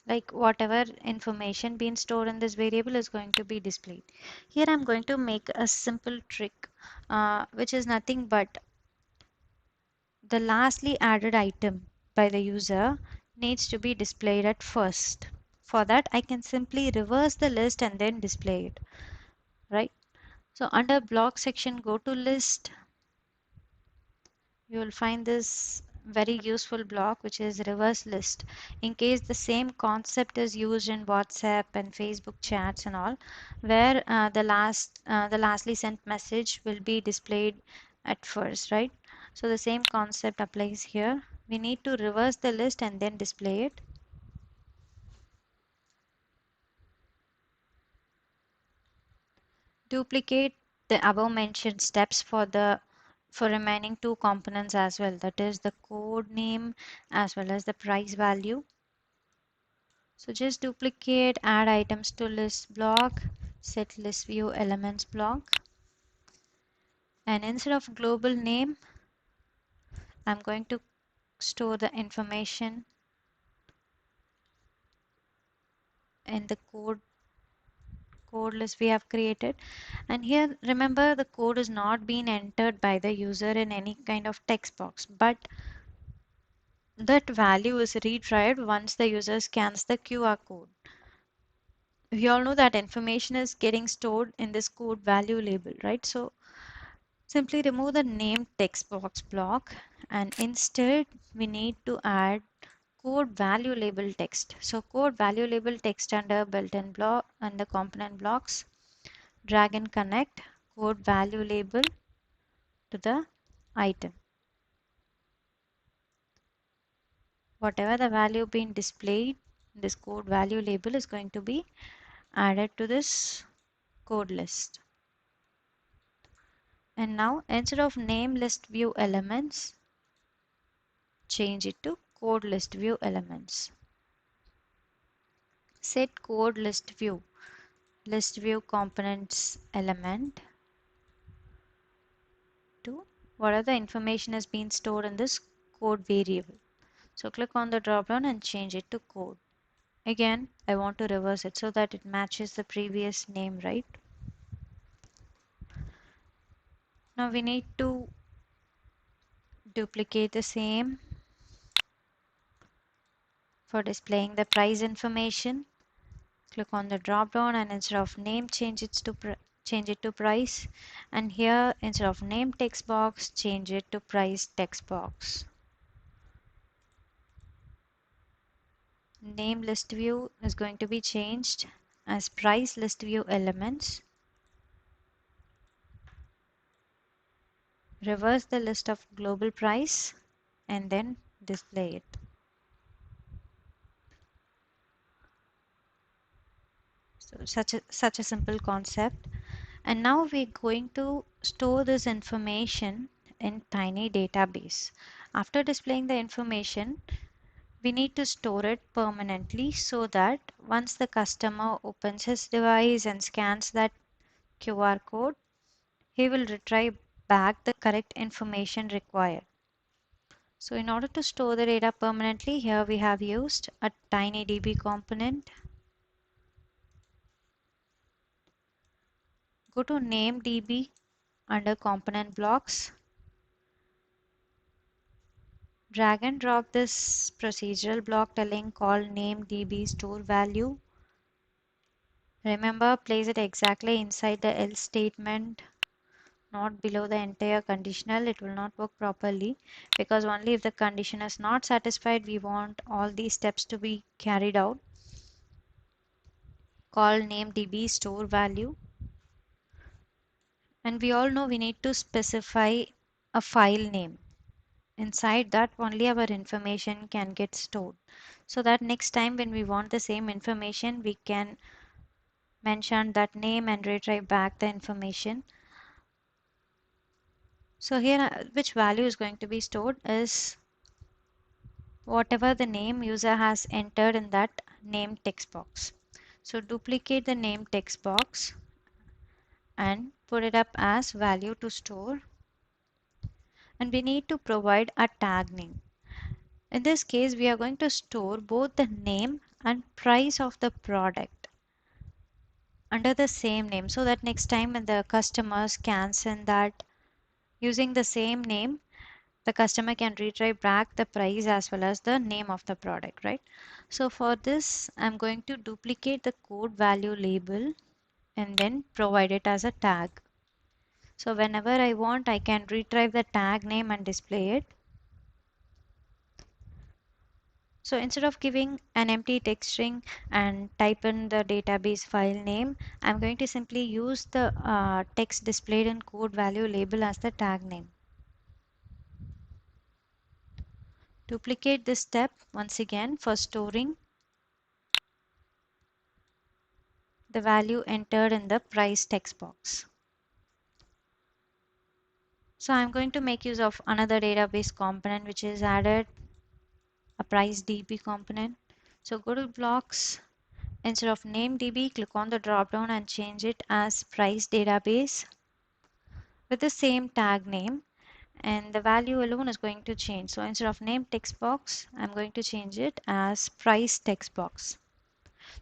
Like whatever information being stored in this variable is going to be displayed. Here I'm going to make a simple trick, which is nothing but the lastly added item by the user needs to be displayed at first. For that, I can simply reverse the list and then display it, right? So under block section, go to list. You will find this very useful block which is reverse list. In case the same concept is used in WhatsApp and Facebook chats and all, where the lastly sent message will be displayed at first, right? So the same concept applies here. We need to reverse the list and then display it. Duplicate the above mentioned steps for remaining two components as well, that is the code name as well as the price value. So just duplicate, add items to list block, set list view elements block, and instead of global name, I'm going to store the information in the code list we have created. And here remember, the code is not being entered by the user in any kind of text box, but that value is retrieved once the user scans the QR code. We all know that information is getting stored in this code value label, right? So simply remove the name text box block, and instead we need to add code value label text. So code value label text under built-in block and the component blocks, drag and connect code value label to the item. Whatever the value being displayed, this code value label is going to be added to this code list. And now instead of name list view elements, change it to code list view elements. Set code list view components element to whatever the information has been stored in this code variable. So click on the drop down and change it to code. Again, I want to reverse it so that it matches the previous name, right? Now we need to duplicate the same for displaying the price information. Click on the drop down and instead of name, change change it to price, and here instead of name text box, change it to price text box. Name list view is going to be changed as price list view elements. Reverse the list of global price and then display it. So such a simple concept. And now we're going to store this information in tiny database. After displaying the information, we need to store it permanently so that once the customer opens his device and scans that QR code, he will retrieve back the correct information required. So in order to store the data permanently, here we have used a TinyDB component. Go to NameDB under component blocks. Drag and drop this procedural block telling call NameDB store value. Remember, place it exactly inside the else statement, not below the entire conditional. It will not work properly because only if the condition is not satisfied, we want all these steps to be carried out. Call NameDB store value. And we all know we need to specify a file name. Inside that only our information can get stored. So that next time when we want the same information, we can mention that name and retrieve back the information. So here which value is going to be stored is whatever the name user has entered in that name text box. So duplicate the name text box and put it up as value to store. And we need to provide a tag name. In this case, we are going to store both the name and price of the product under the same name so that next time when the customer scans in that using the same name, the customer can retrieve back the price as well as the name of the product, right? So for this, I'm going to duplicate the code value label and then provide it as a tag. So whenever I want, I can retrieve the tag name and display it. So instead of giving an empty text string and type in the database file name, I'm going to simply use the text displayed in code value label as the tag name. Duplicate this step once again for storing the value entered in the price text box. So I'm going to make use of another database component which is added, a price DB component. So go to blocks. Instead of name DB, click on the drop down and change it as price database with the same tag name, and the value alone is going to change. So instead of name text box, I'm going to change it as price text box.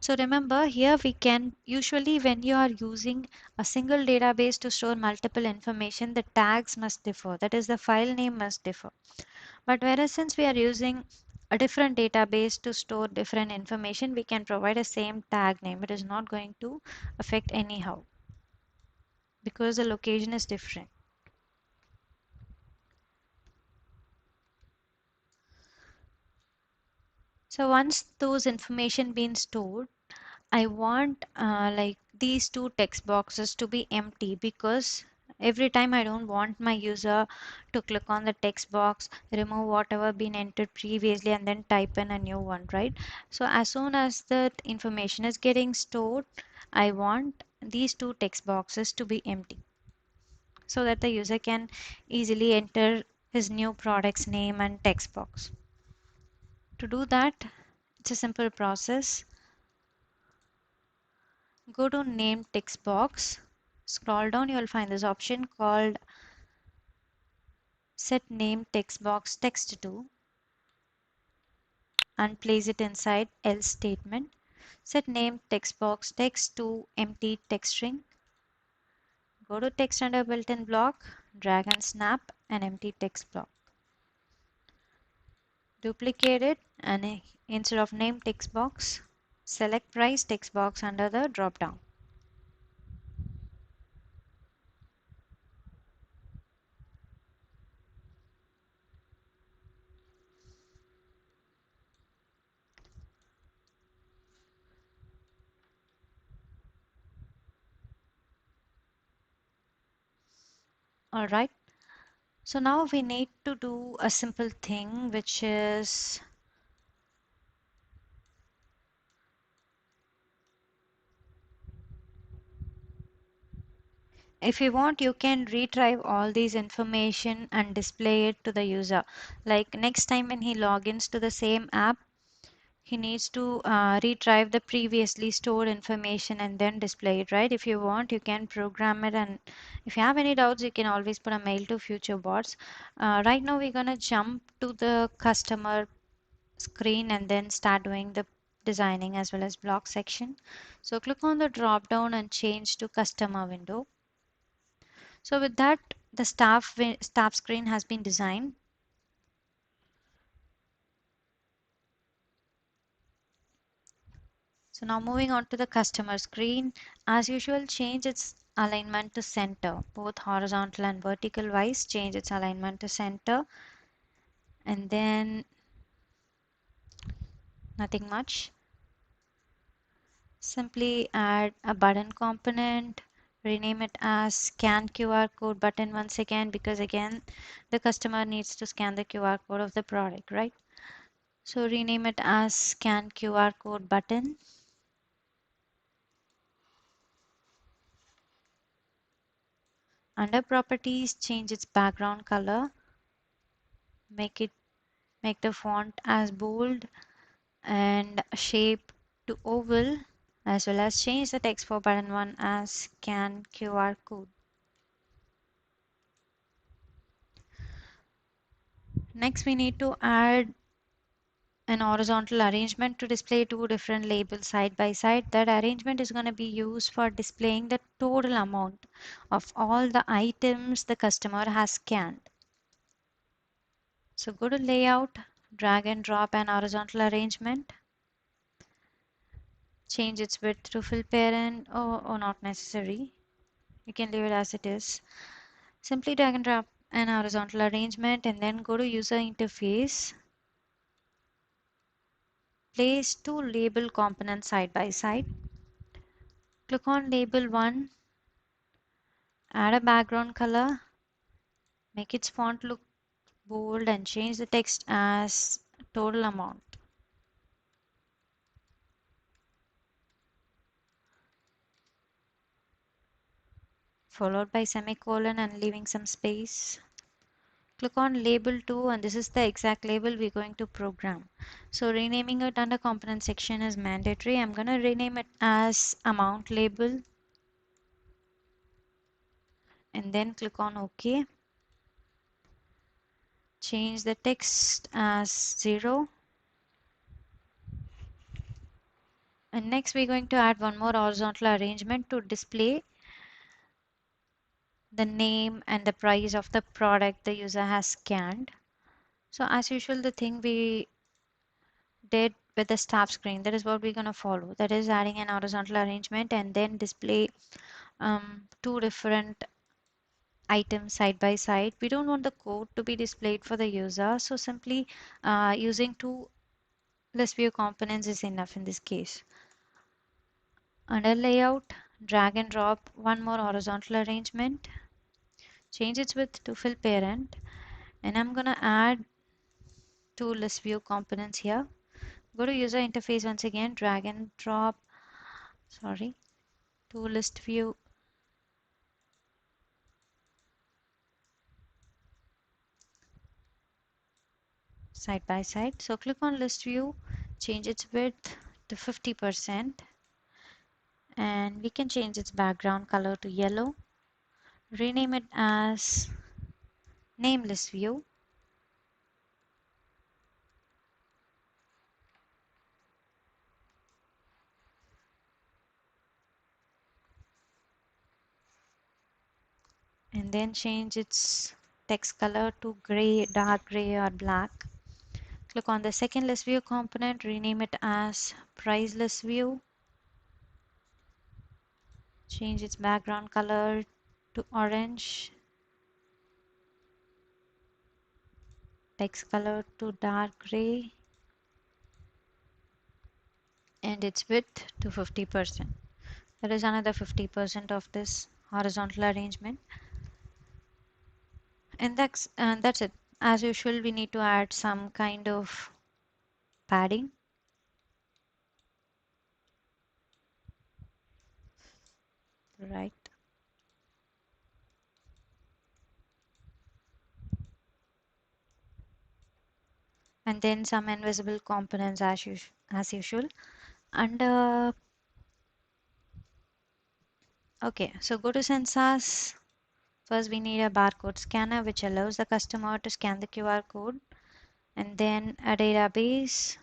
So remember here we can usually when you are using a single database to store multiple information, the tags must differ. That is the file name must differ. But whereas since we are using a different database to store different information, we can provide a same tag name. It is not going to affect anyhow because the location is different. So once those information been stored, I want like these two text boxes to be empty because every time I don't want my user to click on the text box, remove whatever been entered previously and then type in a new one, right? So as soon as the information is getting stored, I want these two text boxes to be empty so that the user can easily enter his new product's name and text box. To do that, it's a simple process. Go to name text box, scroll down, you will find this option called set name text box text to and place it inside else statement. Set name text box text to empty text string. Go to text under built-in block, drag and snap an empty text block. Duplicate it and instead of name text box, select price text box under the drop down. All right. So now we need to do a simple thing, which is if you want, you can retrieve all these information and display it to the user. Like next time when he logins to the same app, he needs to retrieve the previously stored information and then display it, right? If you want, you can program it, and if you have any doubts, you can always put a mail to FutureBotz. Right now, we're gonna jump to the customer screen and then start doing the designing as well as block section. So click on the drop down and change to customer window. So with that, the staff screen has been designed. So now moving on to the customer screen, as usual, change its alignment to center, both horizontal and vertical wise, change its alignment to center, and then nothing much. Simply add a button component, rename it as scan QR code button once again, because again, the customer needs to scan the QR code of the product, right? So rename it as scan QR code button. Under properties, change its background color, make the font as bold and shape to oval, as well as change the text for button 1 as scan QR code. Next, we need to add an horizontal arrangement to display two different labels side by side. That arrangement is going to be used for displaying the total amount of all the items the customer has scanned. So go to layout, drag and drop an horizontal arrangement, change its width to fill parent, or not necessary. You can leave it as it is. Simply drag and drop an horizontal arrangement and then go to user interface. Place two label components side by side. Click on label 1, add a background color, make its font look bold and change the text as total amount. Followed by semicolon and leaving some space. Click on label 2 and this is the exact label we're going to program. So renaming it under component section is mandatory. I'm going to rename it as amount label and then click on OK. Change the text as 0. And next we're going to add one more horizontal arrangement to display the name and the price of the product the user has scanned. So as usual, the thing we did with the staff screen, that is what we're going to follow. That is adding an horizontal arrangement and then display two different items side by side. We don't want the code to be displayed for the user, so simply using two list view components is enough in this case. Under layout, drag and drop one more horizontal arrangement, change its width to fill parent, and I'm gonna add two list view components here. Go to user interface once again, drag and drop, two list view side by side. So click on list view, change its width to 50%, and we can change its background color to yellow. Rename it as name list view. And then change its text color to gray, dark gray or black. Click on the second list view component, rename it as price list view. Change its background color to orange, text color to dark gray, and its width to 50%. There is another 50% of this horizontal arrangement. And that's it. As usual, we need to add some kind of padding. Right. And then some invisible components as usual. And okay, so go to sensors. First, we need a barcode scanner which allows the customer to scan the QR code, and then a database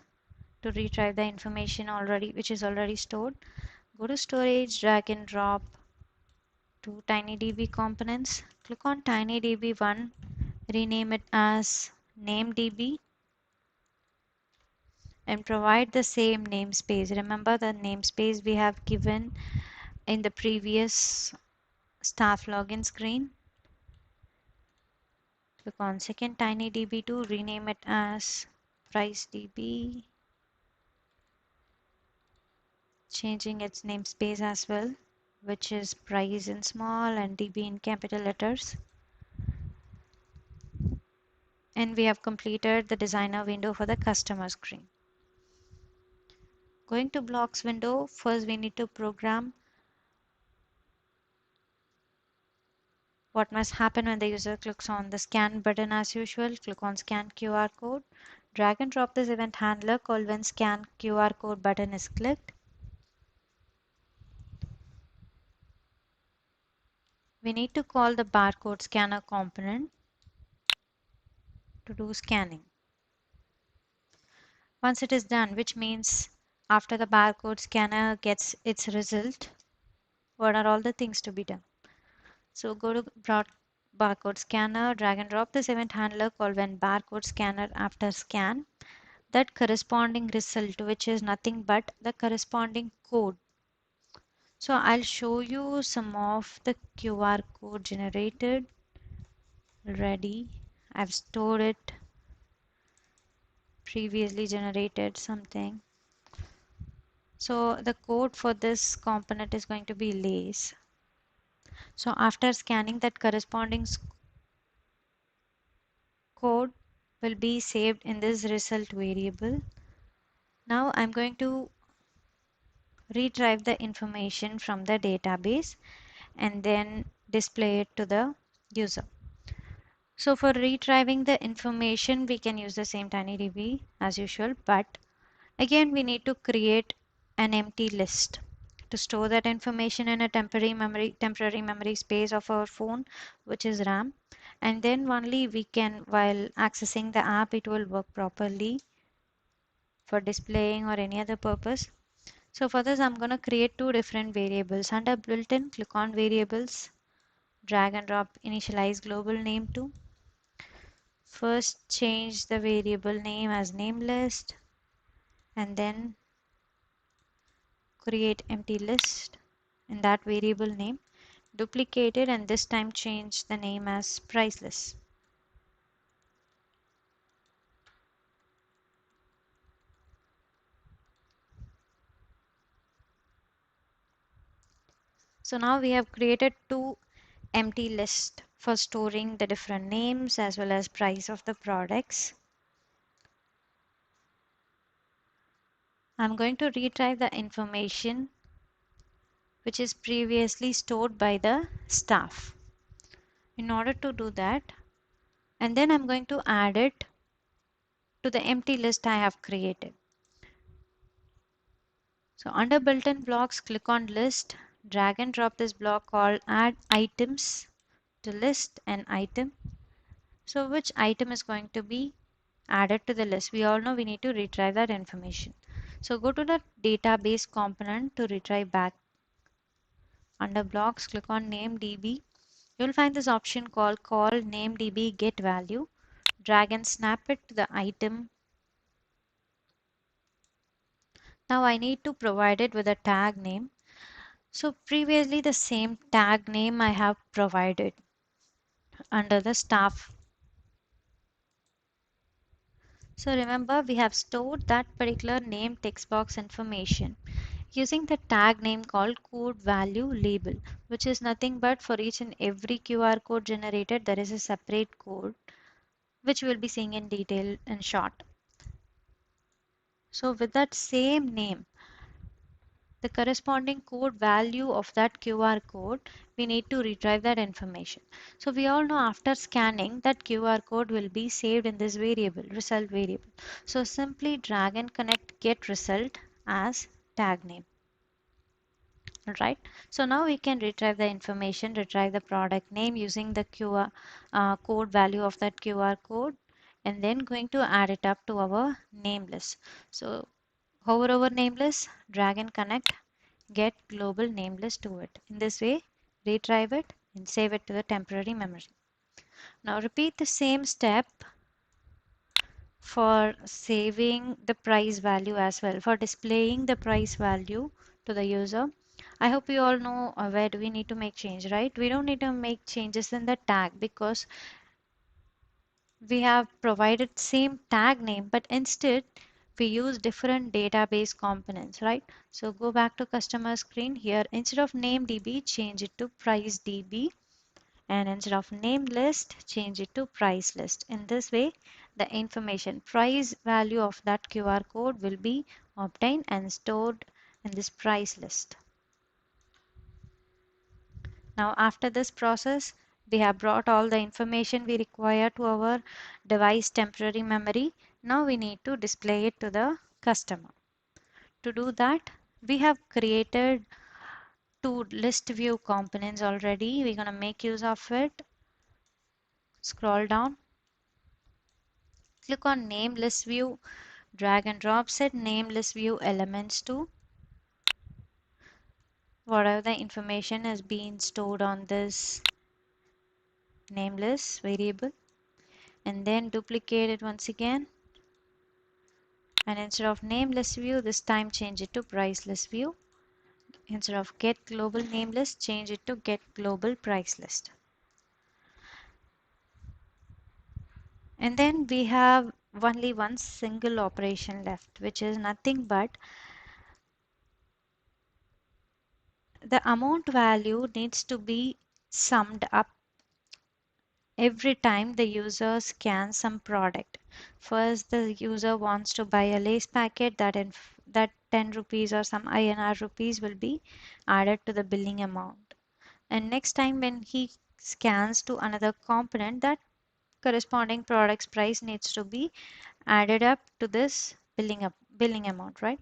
to retrieve the information which is already stored. Go to storage, drag and drop to TinyDB components. Click on TinyDB1, rename it as NameDB, and provide the same namespace. Remember the namespace we have given in the previous staff login screen. Click on second TinyDB2, rename it as PriceDB, changing its namespace as well, which is price in small and DB in capital letters. And we have completed the designer window for the customer screen. Going to blocks window, first we need to program what must happen when the user clicks on the scan button as usual. Click on scan QR code. Drag and drop this event handler called when scan QR code button is clicked. We need to call the barcode scanner component to do scanning. Once it is done, which means after the barcode scanner gets its result, what are all the things to be done? So go to barcode scanner, drag and drop this event handler called when barcode scanner after scan. That corresponding result, which is nothing but the corresponding code. So I'll show you some of the QR code generated. Ready. I've stored it, previously generated something. So the code for this component is going to be lace. So after scanning, that corresponding code will be saved in this result variable. Now I'm going to retrieve the information from the database and then display it to the user. So for retrieving the information, we can use the same TinyDB as usual, but again we need to create an empty list to store that information in a temporary memory space of our phone, which is RAM. And then only we can, while accessing the app, it will work properly for displaying or any other purpose. So for this, I'm going to create two different variables. Under built-in, click on variables, drag and drop initialize global name to. First, change the variable name as name list, and then create empty list in that variable name. Duplicate it and this time change the name as priceless. So now we have created two empty lists for storing the different names as well as price of the products. I'm going to retrieve the information which is previously stored by the staff. In order to do that, and then I'm going to add it to the empty list I have created. So under built-in blocks, click on list, drag and drop this block called add items to list an item. So which item is going to be added to the list? We all know we need to retrieve that information. So go to the database component to retrieve back. Under blocks, click on name DB. You'll find this option called call name DB get value. Drag and snap it to the item. Now I need to provide it with a tag name. So previously the same tag name I have provided under the staff. So remember we have stored that particular name text box information using the tag name called code value label, which is nothing but for each and every QR code generated, there is a separate code which we'll be seeing in detail in short. So with that same name, the corresponding code value of that QR code, we need to retrieve that information. So we all know after scanning that QR code will be saved in this variable, result variable. So simply drag and connect get result as tag name. Alright, so now we can retrieve the information, retrieve the product name using the QR code value of that QR code, and then going to add it up to our name list. So hover over name list, drag and connect, get global name list to it. In this way, retrieve it and save it to the temporary memory. Now repeat the same step for saving the price value as well, for displaying the price value to the user. I hope you all know where do we need to make change, right? We don't need to make changes in the tag because we have provided same tag name, but instead we use different database components, right? So go back to customer screen here. Instead of name DB, change it to price DB, and instead of name list, change it to price list. In this way, the information price value of that QR code will be obtained and stored in this price list. Now after this process, we have brought all the information we require to our device temporary memory. Now we need to display it to the customer. To do that, we have created two list view components already. We're going to make use of it. Scroll down, click on name list view, drag and drop set name list view elements to whatever the information is being stored on this name list variable, and then duplicate it once again, and instead of name list view, this time change it to price list view. Instead of get global name list, change it to get global price list. And then we have only one single operation left, which is nothing but the amount value needs to be summed up every time the user scans some product. First, the user wants to buy a lace packet, that 10 rupees or some INR rupees will be added to the billing amount. And next time when he scans to another component, that corresponding product's price needs to be added up to this billing amount, right?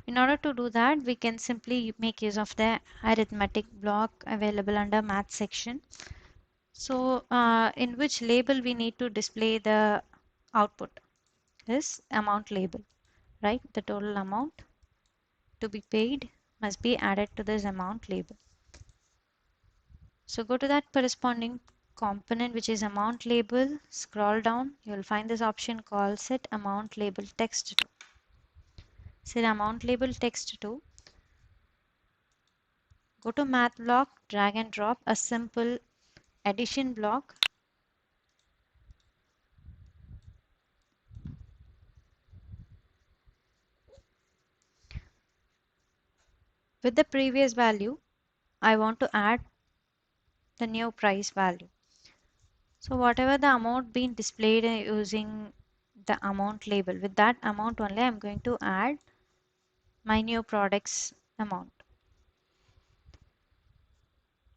In order to do that, we can simply make use of the arithmetic block available under math section. So in which label we need to display the output is amount label, right? The total amount to be paid must be added to this amount label. So go to that corresponding component which is amount label, scroll down, you will find this option called set amount label text to. Set amount label text to. Go to math block, drag and drop a simple addition block. With the previous value, I want to add the new price value. So whatever the amount being displayed using the amount label, with that amount only I'm going to add my new products amount.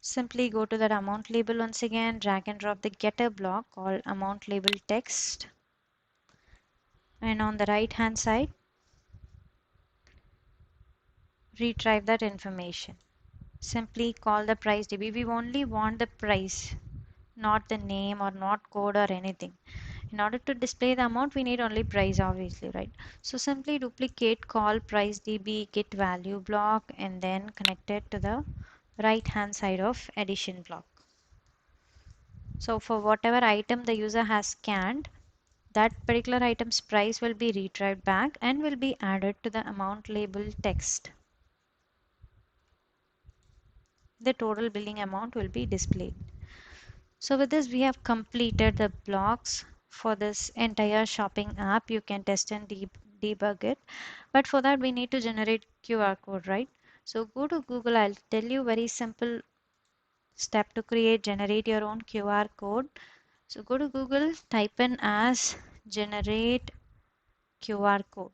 Simply go to that amount label once again, drag and drop the getter block called amount label text, and on the right hand side retrieve that information. Simply call the price DB. We only want the price, not the name or not code or anything. In order to display the amount, we need only price, obviously, right? So simply duplicate call price DB get value block and then connect it to the right hand side of addition block. So for whatever item the user has scanned, that particular item's price will be retrieved back and will be added to the amount label text. The total billing amount will be displayed. So with this, we have completed the blocks for this entire shopping app. You can test and debug it. But for that, we need to generate QR code, right? So go to Google. I'll tell you very simple step to generate your own QR code. So go to Google, type in as generate QR code.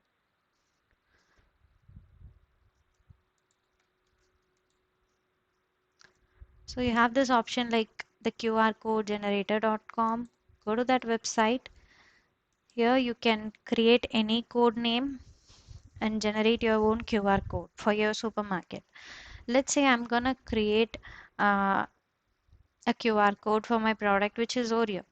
So you have this option like the QR code generator.com. Go to that website. Here you can create any code name and generate your own QR code for your supermarket. Let's say I'm gonna create uh, a QR code for my product, which is Oreo.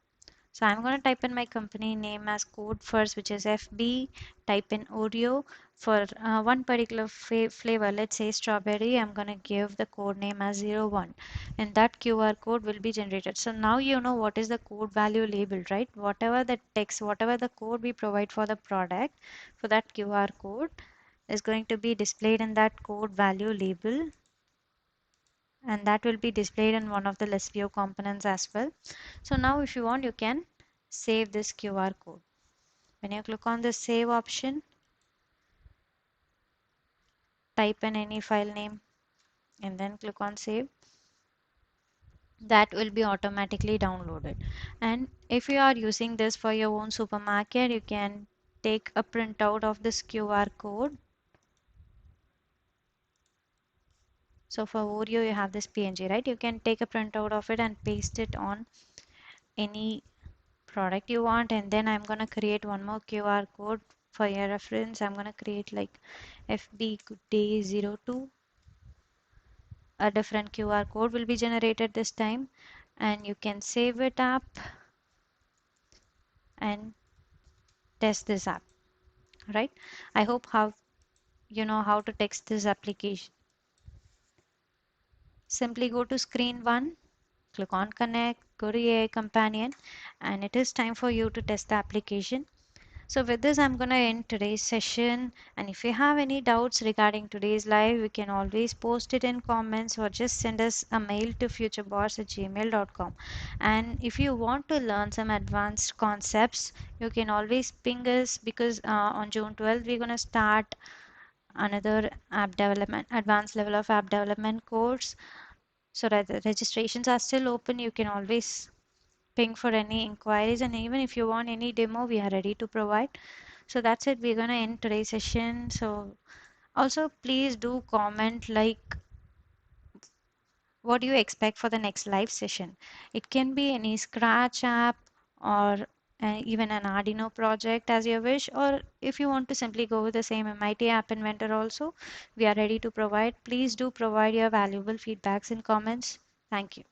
So I'm going to type in my company name as code first, which is FB, type in Oreo for one particular flavor, let's say strawberry. I'm going to give the code name as 01 and that QR code will be generated. So now you know what is the code value labeled, right? Whatever the text, whatever the code we provide for the product, for that QR code is going to be displayed in that code value label, and that will be displayed in one of the list view components as well. So now if you want, you can save this QR code. When you click on the save option, type in any file name and then click on save. That will be automatically downloaded. And if you are using this for your own supermarket, you can take a printout of this QR code. So for Oreo, you have this PNG, right? You can take a printout of it and paste it on any product you want. And then I'm going to create one more QR code for your reference. I'm going to create like FB Good Day 02. A different QR code will be generated this time, and you can save it up and test this app, right? I hope how you know how to text this application. Simply go to screen 1, click on connect, go to AI companion, and it is time for you to test the application. So with this, I'm going to end today's session. And if you have any doubts regarding today's live, you can always post it in comments or just send us a mail to futurebots@gmail.com. And if you want to learn some advanced concepts, you can always ping us because on June 12th, we're going to start another app development, advanced level of app development course. So that the registrations are still open. You can always ping for any inquiries, and even if you want any demo, we are ready to provide. So that's it. We're gonna end today's session. So also please do comment like what do you expect for the next live session. It can be any Scratch app or even an Arduino project as you wish, or if you want to simply go with the same MIT App Inventor also, we are ready to provide. Please do provide your valuable feedbacks in comments. Thank you.